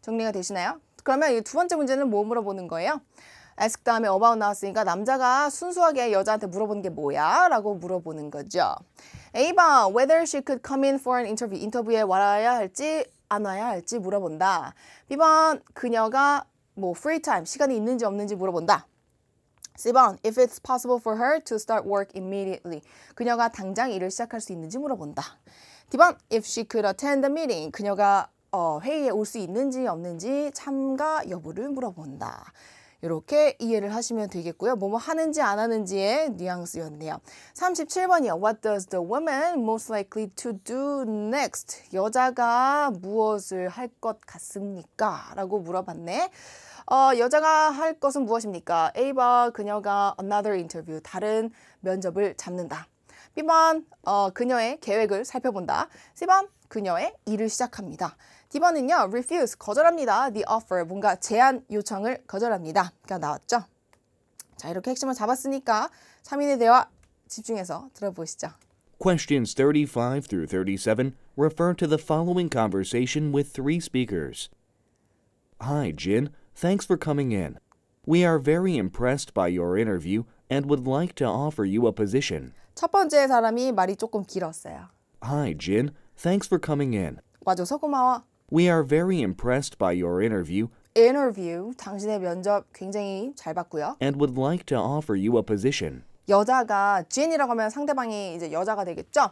정리가 되시나요? 그러면 이 두 번째 문제는 뭐 물어보는 거예요? ask 다음에 about 나왔으니까 남자가 순수하게 여자한테 물어보는 게 뭐야? 라고 물어보는 거죠. A번, whether she could come in for an interview. 인터뷰에 와야 할지 안 와야 할지 물어본다. B번, 그녀가 뭐 free time, 시간이 있는지 없는지 물어본다. C번, if it's possible for her to start work immediately. 그녀가 당장 일을 시작할 수 있는지 물어본다. D번, if she could attend the meeting. 그녀가 회의에 올 수 있는지 없는지 참가 여부를 물어본다. 이렇게 이해를 하시면 되겠고요. 뭐뭐 하는지 안 하는지의 뉘앙스였네요. 37번이요. What does the woman most likely to do next? 여자가 무엇을 할 것 같습니까? 라고 물어봤네. 여자가 할 것은 무엇입니까? A번, 그녀가 another interview, 다른 면접을 잡는다. B번, 그녀의 계획을 살펴본다. C번, 그녀의 일을 시작합니다. D번은요, refuse, 거절합니다. The offer, 뭔가 제안 요청을 거절합니다. 그러니까 나왔죠? 자, 이렇게 핵심을 잡았으니까 3인의 대화 집중해서 들어보시죠. Questions 35 through 37 refer to the following conversation with three speakers. Hi, Jin. Thanks for coming in. We are very impressed by your interview and would like to offer you a position. 첫 번째 사람이 말이 조금 길었어요. Hi, Jin. Thanks for coming in. 와줘서 고마워. We are very impressed by your interview Interview, 당신의 면접 굉장히 잘 봤고요. and would like to offer you a position. 여자가 Jin이라고 하면 상대방이 이제 여자가 되겠죠?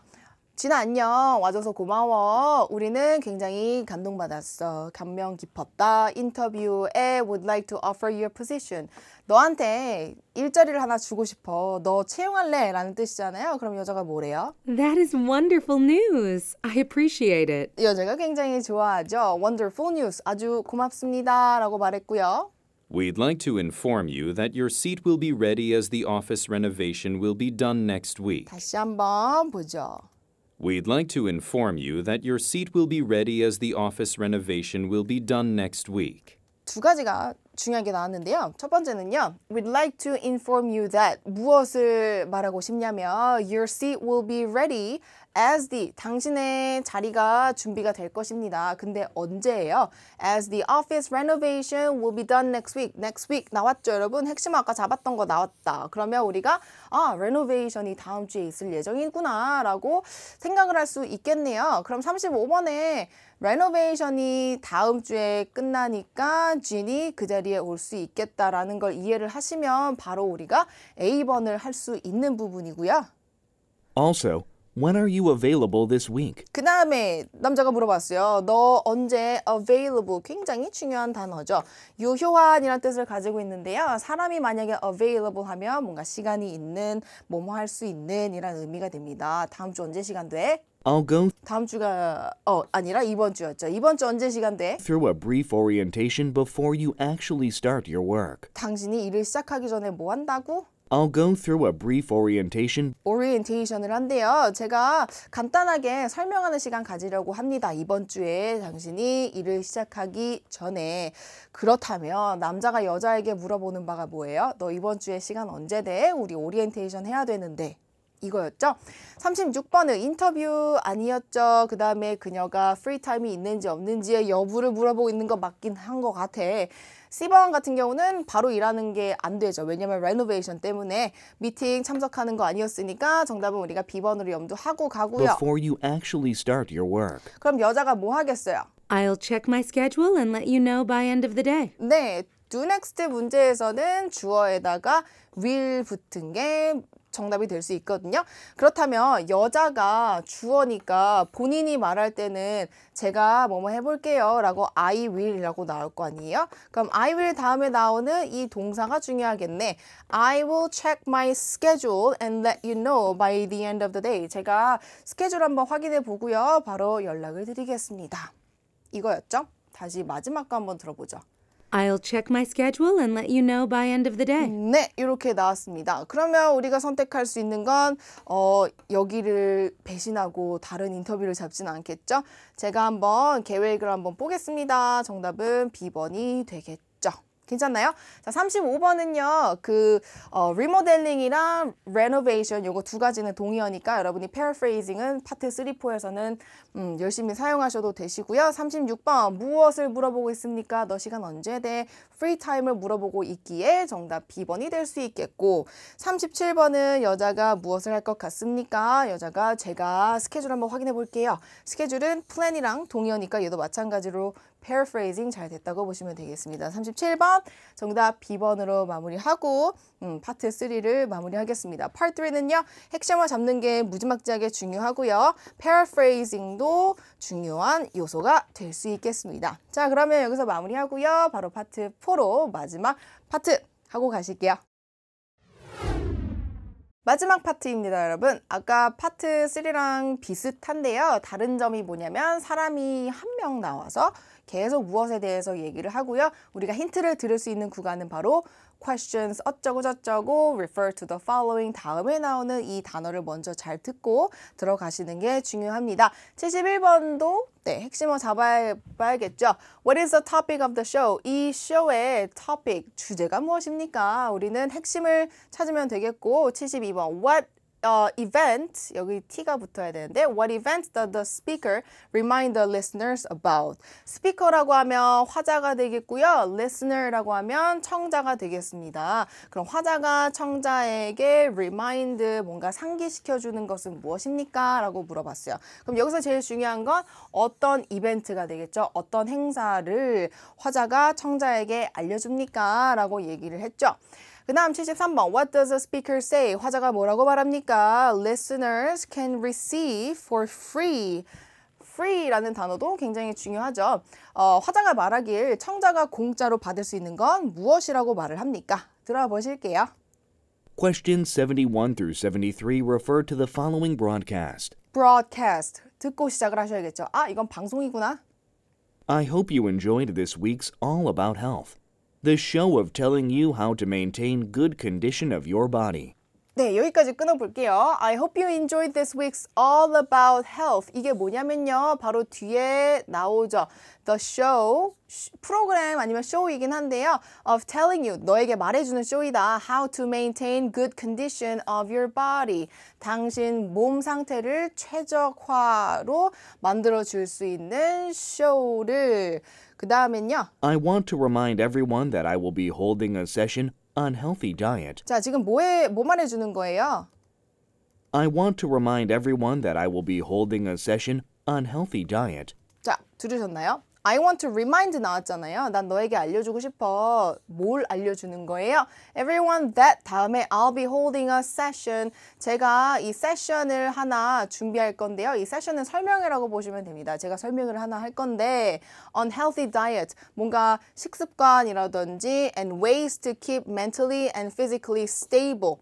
진아 안녕, 와줘서 고마워. 우리는 굉장히 감동받았어. 감명 깊었다. 인터뷰에 would like to offer you a position. 너한테 일자리를 하나 주고 싶어. 너 채용할래? 라는 뜻이잖아요. 그럼 여자가 뭐래요? That is wonderful news. I appreciate it. 여자가 굉장히 좋아하죠. Wonderful news. 아주 고맙습니다. 라고 말했고요. We'd like to inform you that your seat will be ready as the office renovation will be done next week. 다시 한번 보죠. We'd like to inform you that your seat will be ready as the office renovation will be done next week. 두 가지가 중요한 게 나왔는데요. 첫 번째는요. We'd like to inform you that 무엇을 말하고 싶냐면 Your seat will be ready as the 당신의 자리가 준비가 될 것입니다. 근데 언제예요? As the office renovation will be done next week. Next week 나왔죠, 여러분? 핵심 아까 잡았던 거 나왔다. 그러면 우리가 renovation이 다음 주에 있을 예정이구나 라고 생각을 할 수 있겠네요. 그럼 35번에 renovation이 다음 주에 끝나니까 진이 그 자리에 올 수 있겠다라는 걸 이해를 하시면 바로 우리가 A번을 할 수 있는 부분이고요. Also, when are you available this week? 그 다음에 남자가 물어봤어요. 너 언제 available? 굉장히 중요한 단어죠. 유효한이라는 뜻을 가지고 있는데요. 사람이 만약에 available 하면 뭔가 시간이 있는, 뭐뭐 할 수 있는 이란 의미가 됩니다. 다음 주 언제 시간 돼? I'll go 다음 주가 아니라 이번 주였죠. 이번 주 언제 시간 돼? through a brief orientation before you actually start your work. 당신이 일을 시작하기 전에 뭐 한다고? I'll go through a brief orientation 오리엔테이션을 한대요. 제가 간단하게 설명하는 시간 가지려고 합니다. 이번 주에 당신이 일을 시작하기 전에. 그렇다면 남자가 여자에게 물어보는 바가 뭐예요? 너 이번 주에 시간 언제 돼? 우리 오리엔테이션 해야 되는데. 이거였죠. 36번은 인터뷰 아니었죠. 그 다음에 그녀가 프리타임이 있는지 없는지의 여부를 물어보고 있는 거 맞긴 한 것 같아. C번 같은 경우는 바로 일하는 게 안 되죠. 왜냐면 레노베이션 때문에 미팅 참석하는 거 아니었으니까 정답은 우리가 B번으로 염두하고 가고요. before you actually start your work. 그럼 여자가 뭐 하겠어요? I'll check my schedule and let you know by end of the day. 네, do next 문제에서는 주어에다가 will 붙은 게 정답이 될 수 있거든요. 그렇다면 여자가 주어니까 본인이 말할 때는 제가 뭐뭐 해볼게요 라고 I will 이라고 나올 거 아니에요? 그럼 I will 다음에 나오는 이 동사가 중요하겠네. I will check my schedule and let you know by the end of the day. 제가 스케줄 한번 확인해 보고요. 바로 연락을 드리겠습니다. 이거였죠? 다시 마지막 거 한번 들어보죠. I'll check my schedule and let you know by end of the day. 네, 이렇게 나왔습니다. 그러면 우리가 선택할 수 있는 건 여기를 배신하고 다른 인터뷰를 잡지는 않겠죠? 제가 한번 계획을 한번 보겠습니다. 정답은 B번이 되겠죠. 괜찮나요? 자, 35번은요. 리모델링이랑 renovation 요거 두 가지는 동의어니까 여러분이 paraphrasing은 파트 3, 4에서는 열심히 사용하셔도 되시고요. 36번 무엇을 물어보고 있습니까? 너 시간 언제 돼? free time을 물어보고 있기에 정답 B번이 될 수 있겠고 37번은 여자가 무엇을 할 것 같습니까? 여자가 제가 스케줄 한번 확인해 볼게요. 스케줄은 plan이랑 동의어니까 얘도 마찬가지로 paraphrasing 잘 됐다고 보시면 되겠습니다. 37번 정답 B번으로 마무리하고 파트 3를 마무리하겠습니다. 파트 3는요. 핵심을 잡는 게 무지막지하게 중요하고요. paraphrasing도 중요한 요소가 될 수 있겠습니다. 자, 그러면 여기서 마무리하고요. 바로 파트 4로 마지막 파트 하고 가실게요. 마지막 파트입니다, 여러분. 아까 파트 3랑 비슷한데요. 다른 점이 뭐냐면 사람이 한 명 나와서 계속 무엇에 대해서 얘기를 하고요. 우리가 힌트를 들을 수 있는 구간은 바로 questions 어쩌고 저쩌고 refer to the following 다음에 나오는 이 단어를 먼저 잘 듣고 들어가시는 게 중요합니다. 71번도 핵심어 잡아봐야겠죠. What is the topic of the show? 이 쇼의 topic, 주제가 무엇입니까? 우리는 핵심을 찾으면 되겠고 72번 What event, 여기 T가 붙어야 되는데 What event does the speaker remind the listeners about? 스피커라고 하면 화자가 되겠고요. listener라고 하면 청자가 되겠습니다. 그럼 화자가 청자에게 remind, 뭔가 상기시켜주는 것은 무엇입니까? 라고 물어봤어요. 그럼 여기서 제일 중요한 건 어떤 이벤트가 되겠죠? 어떤 행사를 화자가 청자에게 알려줍니까? 라고 얘기를 했죠. 그 다음 73번 What does the speaker say? 화자가 뭐라고 말합니까? Listeners can receive for free. free라는 단어도 굉장히 중요하죠. 화자가 말하길 청자가 공짜로 받을 수 있는 건 무엇이라고 말을 합니까? 들어보실게요. Questions 71 through 73 refer to the following broadcast. broadcast. 듣고 시작을 하셔야겠죠. 아, 이건 방송이구나. I hope you enjoyed this week's All About Health, the show of telling you how to maintain good condition of your body. 네, 여기까지 끊어볼게요. I hope you enjoyed this week's All About Health. 이게 뭐냐면요. 바로 뒤에 나오죠. The show, 프로그램 아니면 쇼이긴 한데요. Of telling you, 너에게 말해주는 쇼이다. How to maintain good condition of your body. 당신 몸 상태를 최적화로 만들어줄 수 있는 쇼를. 그 다음엔요. I want to remind everyone that I will be holding a session on healthy diet. 자, 지금 뭐 말해주는 거예요? I want to remind everyone that I will be holding a session on healthy diet. 자, 들으셨나요? I want to remind 나왔잖아요. 난 너에게 알려주고 싶어. 뭘 알려주는 거예요? Everyone that 다음에 I'll be holding a session. 제가 이 세션을 하나 준비할 건데요. 이 세션은 설명회라고 보시면 됩니다. 제가 설명을 하나 할 건데 on healthy diet. 뭔가 식습관이라든지 and ways to keep mentally and physically stable.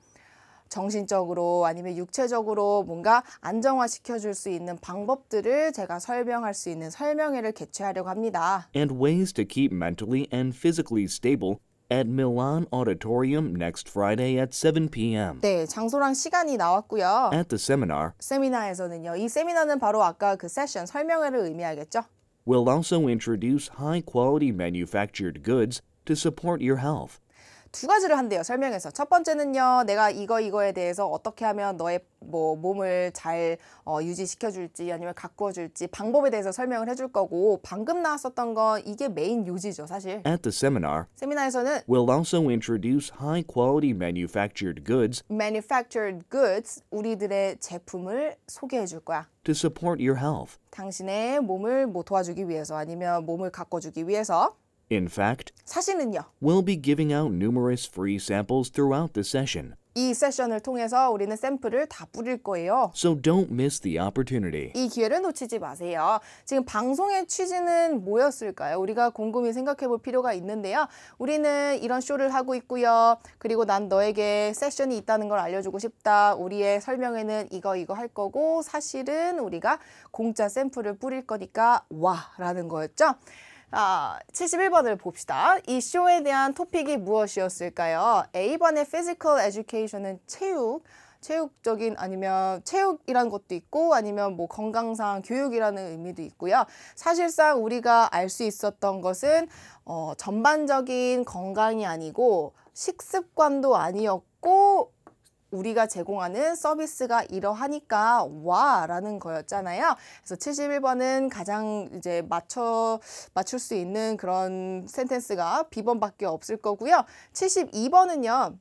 정신적으로 아니면 육체적으로 뭔가 안정화시켜줄 수 있는 방법들을 제가 설명할 수 있는 설명회를 개최하려고 합니다. And ways to keep mentally and physically stable at Milan Auditorium next Friday at 7 p.m. 네, 장소랑 시간이 나왔고요. At the seminar, 세미나에서는요. 이 세미나는 바로 아까 그 세션 설명회를 의미하겠죠. we'll also introduce high-quality manufactured goods to support your health. 두 가지를 한대요. 설명에서. 첫 번째는요. 내가 이거에 대해서 어떻게 하면 너의 뭐 몸을 잘 유지시켜줄지 아니면 가꾸어줄지 방법에 대해서 설명을 해줄 거고 방금 나왔었던 건 이게 메인 요지죠. 사실. At the seminar, 세미나에서는 we'll also introduce high-quality manufactured goods manufactured goods, 우리들의 제품을 소개해 줄 거야. to support your health. 당신의 몸을 뭐 도와주기 위해서 아니면 몸을 가꿔주기 위해서. In fact, 사실은요. we'll be giving out numerous free samples throughout the session, 이 세션을 통해서 우리는 샘플을 다 뿌릴 거예요. so don't miss the opportunity. 이 기회를 놓치지 마세요. 지금 방송의 취지는 뭐였을까요? 우리가 곰곰이 생각해 볼 필요가 있는데요. 우리는 이런 쇼를 하고 있고요. 그리고 난 너에게 세션이 있다는 걸 알려주고 싶다. 우리의 설명회는 이거 할 거고 사실은 우리가 공짜 샘플을 뿌릴 거니까 와 라는 거였죠. 71번을 봅시다. 이 쇼에 대한 토픽이 무엇이었을까요? A번의 physical education은 체육적인 아니면 체육이라는 것도 있고 아니면 뭐 건강상 교육이라는 의미도 있고요. 사실상 우리가 알 수 있었던 것은 전반적인 건강이 아니고 식습관도 아니었고 우리가 제공하는 서비스가 이러하니까 와 라는 거였잖아요. 그래서 71번은 가장 이제 맞출 수 있는 그런 센텐스가 B번밖에 없을 거고요. 72번은요.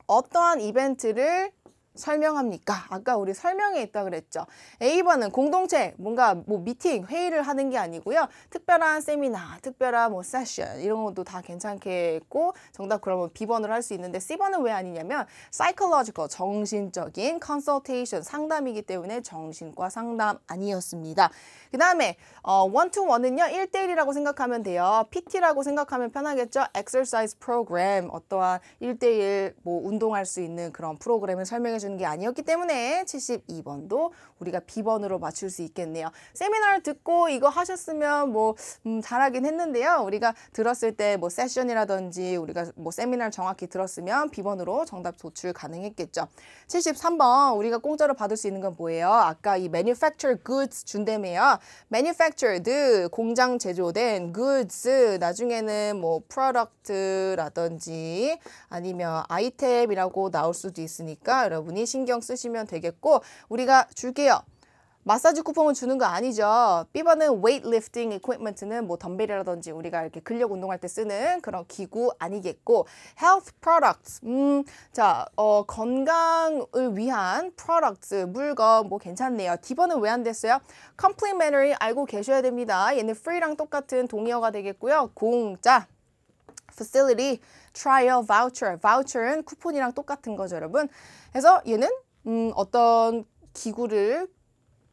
어떠한 이벤트를 설명합니까? 아까 우리 설명에 있다 그랬죠. A번은 공동체, 뭔가 뭐 미팅, 회의를 하는 게 아니고요. 특별한 세미나, 특별한 뭐 세션 이런 것도 다 괜찮겠고 정답 그러면 B번으로 할 수 있는데 C번은 왜 아니냐면 psychological, 정신적인 consultation, 상담이기 때문에 정신과 상담 아니었습니다. 그 다음에 one-to-one은요. 1대1이라고 생각하면 돼요. PT라고 생각하면 편하겠죠. exercise program, 어떠한 1대1 뭐 운동할 수 있는 그런 프로그램을 설명해 주는 게 아니었기 때문에 72번도 우리가 B번으로 맞출 수 있겠네요. 세미나를 듣고 이거 하셨으면 뭐 잘하긴 했는데요. 우리가 들었을 때 뭐 세션이라든지 우리가 뭐 세미나를 정확히 들었으면 B번으로 정답 도출 가능했겠죠. 73번 우리가 공짜로 받을 수 있는 건 뭐예요? 아까 이 manufactured goods 준다며요. manufactured 공장 제조된 goods 나중에는 뭐 product라든지 아니면 아이템이라고 나올 수도 있으니까 여러분이 신경 쓰시면 되겠고 우리가 줄게요. 마사지 쿠폰은 주는 거 아니죠. B번은 weightlifting equipment는 뭐 덤벨이라든지 우리가 이렇게 근력 운동할 때 쓰는 그런 기구 아니겠고 health products 건강을 위한 products 물건 뭐 괜찮네요. D번은 왜 안 됐어요? complimentary 알고 계셔야 됩니다. 얘는 free랑 똑같은 동의어가 되겠고요. 공짜 facility, trial, voucher. voucher는 쿠폰이랑 똑같은 거죠, 여러분. 그래서 얘는 어떤 기구를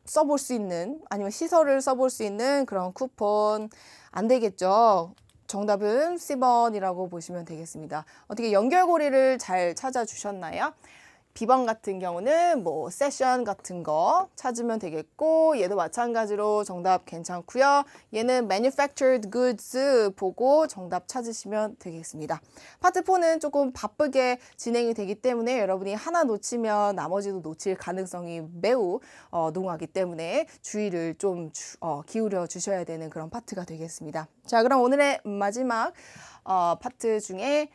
써볼 수 있는 아니면 시설을 써볼 수 있는 그런 쿠폰 안 되겠죠. 정답은 C번이라고 보시면 되겠습니다. 어떻게 연결고리를 잘 찾아주셨나요? B번 같은 경우는 뭐 세션 같은 거 찾으면 되겠고 얘도 마찬가지로 정답 괜찮고요. 얘는 manufactured goods 보고 정답 찾으시면 되겠습니다. 파트 4는 조금 바쁘게 진행이 되기 때문에 여러분이 하나 놓치면 나머지도 놓칠 가능성이 매우 농후하기 때문에 주의를 좀 기울여 주셔야 되는 그런 파트가 되겠습니다. 자, 그럼 오늘의 마지막 파트 중에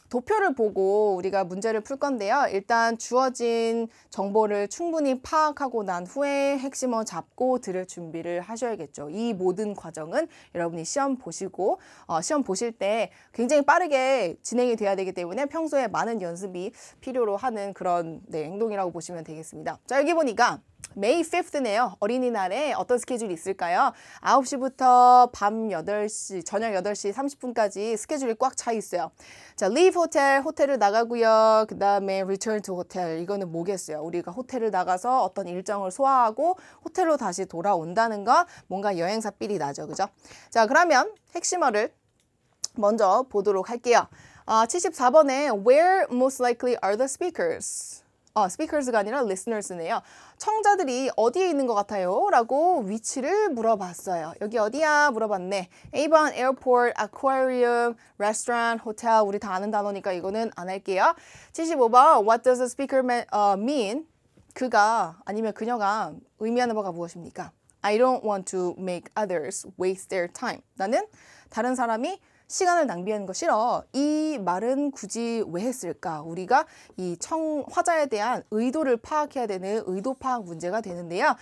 도표를 보고 우리가 문제를 풀 건데요. 일단 주어진 정보를 충분히 파악하고 난 후에 핵심어 잡고 들을 준비를 하셔야겠죠. 이 모든 과정은 여러분이 시험 보시고 시험 보실 때 굉장히 빠르게 진행이 돼야 되기 때문에 평소에 많은 연습이 필요로 하는 그런 행동이라고 보시면 되겠습니다. 자, 여기 보니까 May 5th네요. 어린이날에 어떤 스케줄이 있을까요? 9시부터 밤 8시, 저녁 8시 30분까지 스케줄이 꽉 차 있어요. 자, leave hotel, 호텔을 나가고요. 그 다음에 return to hotel, 이거는 뭐겠어요? 우리가 호텔을 나가서 어떤 일정을 소화하고 호텔로 다시 돌아온다는 거, 뭔가 여행사 삘이 나죠, 그죠? 자, 그러면 핵심어를 먼저 보도록 할게요. 74번에 Where most likely are the speakers? speakers가 아니라 listeners네요. 청자들이 어디에 있는 것 같아요? 라고 위치를 물어봤어요. 여기 어디야? 물어봤네. A번 airport, aquarium, restaurant, hotel. 우리 다 아는 단어니까 이거는 안 할게요. 75번 What does a speaker mean? 그가 아니면 그녀가 의미하는 바가 무엇입니까? I don't want to make others waste their time. 나는 다른 사람이 시간을 낭비하는 거 싫어. 이 말은 굳이 왜 했을까? 우리가 이 화자에 대한 의도를 파악해야 되는 의도 파악 문제가 되는데요.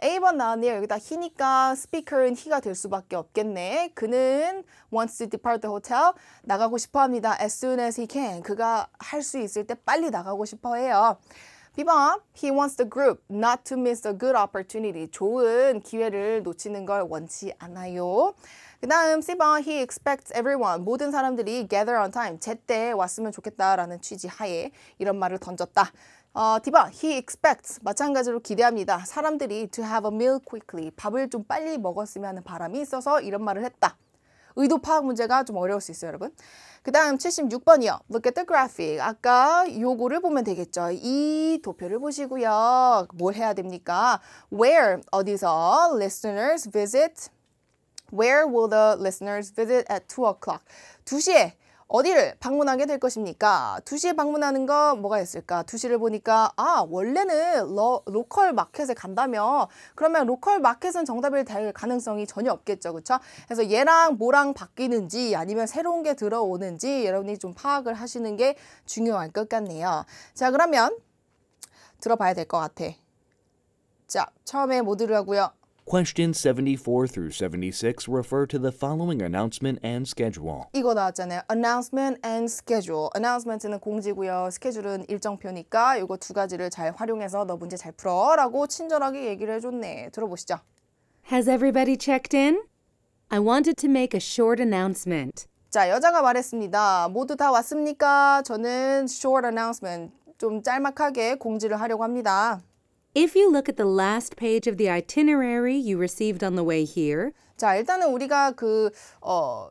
A번 나왔네요. 여기다 he니까 speaker는 he가 될 수밖에 없겠네. 그는 wants to depart the hotel. 나가고 싶어 합니다. As soon as he can. 그가 할 수 있을 때 빨리 나가고 싶어 해요. B번, he wants the group not to miss a good opportunity. 좋은 기회를 놓치는 걸 원치 않아요. 그 다음 C번, he expects everyone. 모든 사람들이 gather on time. 제때 왔으면 좋겠다라는 취지 하에 이런 말을 던졌다. D번, he expects. 마찬가지로 기대합니다. 사람들이 to have a meal quickly. 밥을 좀 빨리 먹었으면 하는 바람이 있어서 이런 말을 했다. 의도 파악 문제가 좀 어려울 수 있어요, 여러분. 그 다음 76번이요. Look at the graphic. 아까 요거를 보면 되겠죠. 이 도표를 보시고요. 뭘 해야 됩니까? Where, 어디서 listeners visit. Where will the listeners visit at 2 o'clock? 2시에 어디를 방문하게 될 것입니까? 2시에 방문하는 거 뭐가 있을까? 2시를 보니까 원래는 로컬 마켓에 간다며 그러면 로컬 마켓은 정답이 될 가능성이 전혀 없겠죠. 그렇죠? 그래서 얘랑 뭐랑 바뀌는지 아니면 새로운 게 들어오는지 여러분이 좀 파악을 하시는 게 중요할 것 같네요. 자, 그러면 들어봐야 될 것 같아. 자, 처음에 뭐 들으라고요? Questions 74 through 76 refer to the following announcement and schedule. 이거 나왔잖아요. Announcement and schedule. Announcement는 공지고요. 스케줄은 일정표니까 이거 두 가지를 잘 활용해서 너 문제 잘 풀어 라고 친절하게 얘기를 해줬네. 들어보시죠. Has everybody checked in? I wanted to make a short announcement. 자, 여자가 말했습니다. 모두 다 왔습니까? 저는 short announcement, 좀 짤막하게 공지를 하려고 합니다. If you look at the last page of the itinerary you received on the way here, 자, 일단은 우리가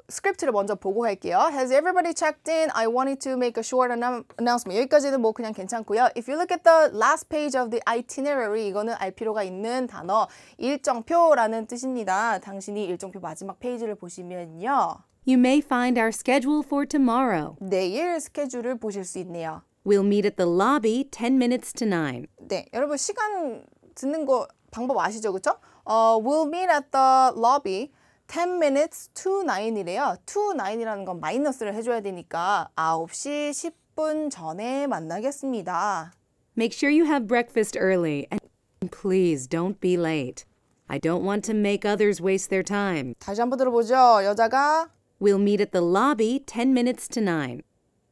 스크립트를 먼저 보고 갈게요. Has everybody checked in? I wanted to make a short announcement. 여기까지는 뭐 그냥 괜찮고요. If you look at the last page of the itinerary, 이거는 알 필요가 있는 단어, 일정표라는 뜻입니다. 당신이 일정표 마지막 페이지를 보시면요. you may find our schedule for tomorrow. 내일 스케줄을 보실 수 있네요. We'll meet at the lobby 10 minutes to 9. 네, 여러분 시간 듣는 거 방법 아시죠? 그렇죠? We'll meet at the lobby 10 minutes to 9이래요. to 9이라는 건 마이너스를 해줘야 되니까 9시 10분 전에 만나겠습니다. Make sure you have breakfast early and please don't be late. I don't want to make others waste their time. 다시 한번 들어보죠. 여자가 We'll meet at the lobby 10 minutes to 9.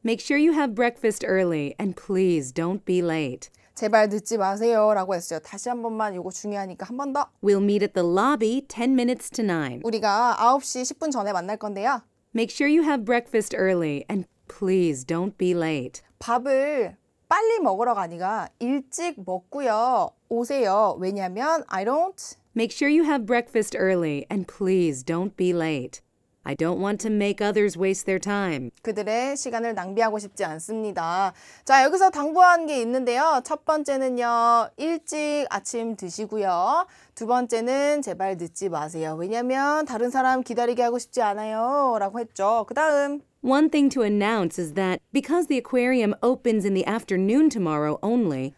Make sure you have breakfast early and please don't be late. 제발 늦지 마세요 라고 했어요. 다시 한 번만, 이거 중요하니까 한 번 더. We'll meet at the lobby 10 minutes to 9. 우리가 9시 10분 전에 만날 건데요. Make sure you have breakfast early and please don't be late. 밥을 빨리 먹으러가 아니라 일찍 먹고요. 오세요. 왜냐면 I don't Make sure you have breakfast early and please don't be late. I don't want to make others waste their time. 그들의 시간을 낭비하고 싶지 않습니다. 자, 여기서 당부한 게 있는데요. 첫 번째는요. 일찍 아침 드시고요. 두 번째는 제발 늦지 마세요. 왜냐면 다른 사람 기다리게 하고 싶지 않아요. 라고 했죠. 그 다음. One thing to announce is that because the aquarium opens in the afternoon tomorrow only,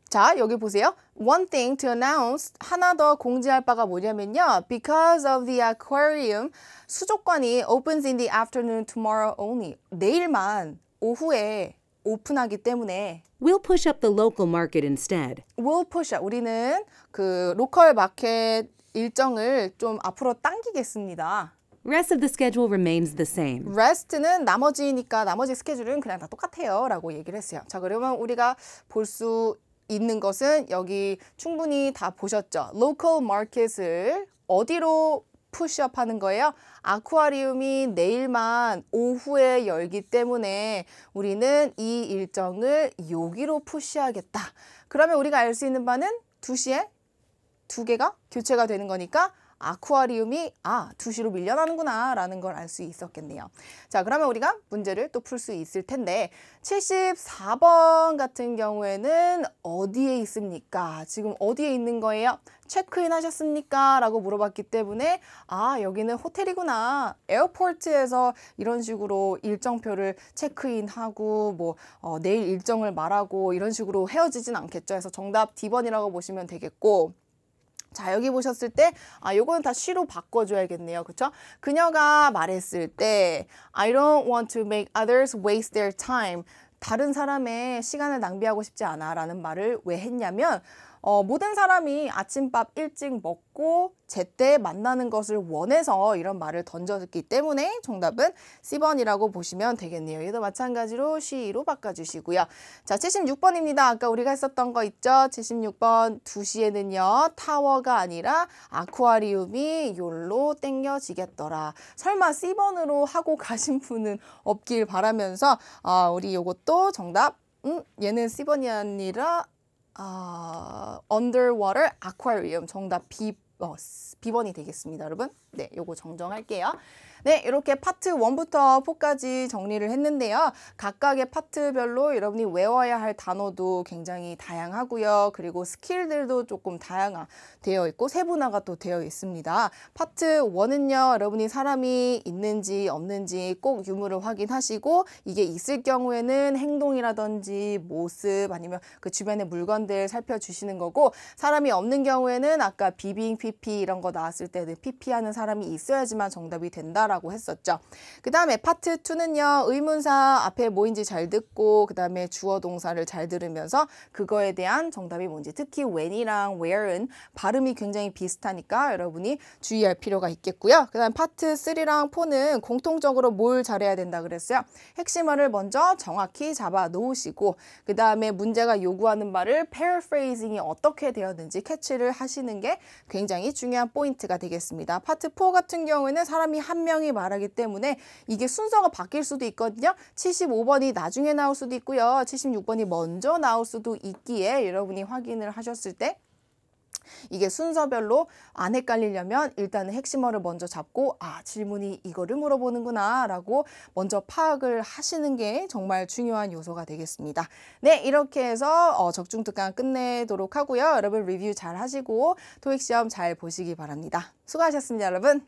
자, 여기 보세요. One thing to announce, 하나 더 공지할 바가 뭐냐면요. Because of the aquarium, 수족관이 opens in the afternoon tomorrow only. 내일만 오후에 오픈하기 때문에 we'll push up the local market instead. we'll push up. 우리는 그 로컬 마켓 일정을 좀 앞으로 당기겠습니다. Rest of the schedule remains the same. rest는 나머지니까 나머지 스케줄은 그냥 다 똑같아요. 라고 얘기를 했어요. 자, 그러면 우리가 볼 수 있는 것은 여기 충분히 다 보셨죠? local market을 어디로 푸시업 하는 거예요? 아쿠아리움이 내일만 오후에 열기 때문에 우리는 이 일정을 여기로 푸시하겠다. 그러면 우리가 알 수 있는 바는 2시에 두 개가 교체가 되는 거니까 아쿠아리움이 2시로 밀려나는구나 라는 걸 알 수 있었겠네요. 자, 그러면 우리가 문제를 또 풀 수 있을 텐데 74번 같은 경우에는 어디에 있습니까? 지금 어디에 있는 거예요? 체크인 하셨습니까? 라고 물어봤기 때문에 여기는 호텔이구나. 에어포트에서 이런 식으로 일정표를 체크인하고 내일 일정을 말하고 이런 식으로 헤어지진 않겠죠. 그래서 정답 D번이라고 보시면 되겠고 자, 여기 보셨을 때 요거는 다 she로 바꿔줘야겠네요. 그쵸? 그녀가 말했을 때 I don't want to make others waste their time. 다른 사람의 시간을 낭비하고 싶지 않아 라는 말을 왜 했냐면 모든 사람이 아침밥 일찍 먹고 제때 만나는 것을 원해서 이런 말을 던졌기 때문에 정답은 C번이라고 보시면 되겠네요. 얘도 마찬가지로 she로 바꿔주시고요. 자, 76번입니다. 아까 우리가 했었던 거 있죠? 76번 2시에는요. 타워가 아니라 아쿠아리움이 욜로 땡겨지겠더라. 설마 C번으로 하고 가신 분은 없길 바라면서 우리 요것도 정답 얘는 C번이 아니라 underwater aquarium 정답 B번이 되겠습니다, 여러분. 네, 요거 정정할게요. 네, 이렇게 파트 1부터 4까지 정리를 했는데요. 각각의 파트별로 여러분이 외워야 할 단어도 굉장히 다양하고요. 그리고 스킬들도 조금 다양화되어 있고 세분화가 또 되어 있습니다. 파트 1은요. 여러분이 사람이 있는지 없는지 꼭 유무를 확인하시고 이게 있을 경우에는 행동이라든지 모습 아니면 그 주변의 물건들 살펴주시는 거고 사람이 없는 경우에는 아까 비빙, PP 이런 거 나왔을 때는 PP 하는 사람이 있어야지만 정답이 된다라고 했었죠. 그 다음에 파트 2는요. 의문사 앞에 뭐인지 잘 듣고 그 다음에 주어 동사를 잘 들으면서 그거에 대한 정답이 뭔지 특히 when이랑 where은 발음이 굉장히 비슷하니까 여러분이 주의할 필요가 있겠고요. 그 다음 파트 3랑 4는 공통적으로 뭘 잘해야 된다 그랬어요. 핵심어를 먼저 정확히 잡아 놓으시고 그 다음에 문제가 요구하는 말을 paraphrasing이 어떻게 되었는지 캐치를 하시는 게 굉장히 중요한 포인트가 되겠습니다. 파트 4 같은 경우에는 사람이 한 명이 말하기 때문에 이게 순서가 바뀔 수도 있거든요. 75번이 나중에 나올 수도 있고요. 76번이 먼저 나올 수도 있기에 여러분이 확인을 하셨을 때 이게 순서별로 안 헷갈리려면 일단은 핵심어를 먼저 잡고 질문이 이거를 물어보는구나 라고 먼저 파악을 하시는 게 정말 중요한 요소가 되겠습니다. 네, 이렇게 해서 적중특강 끝내도록 하고요. 여러분 리뷰 잘 하시고 토익 시험 잘 보시기 바랍니다. 수고하셨습니다, 여러분.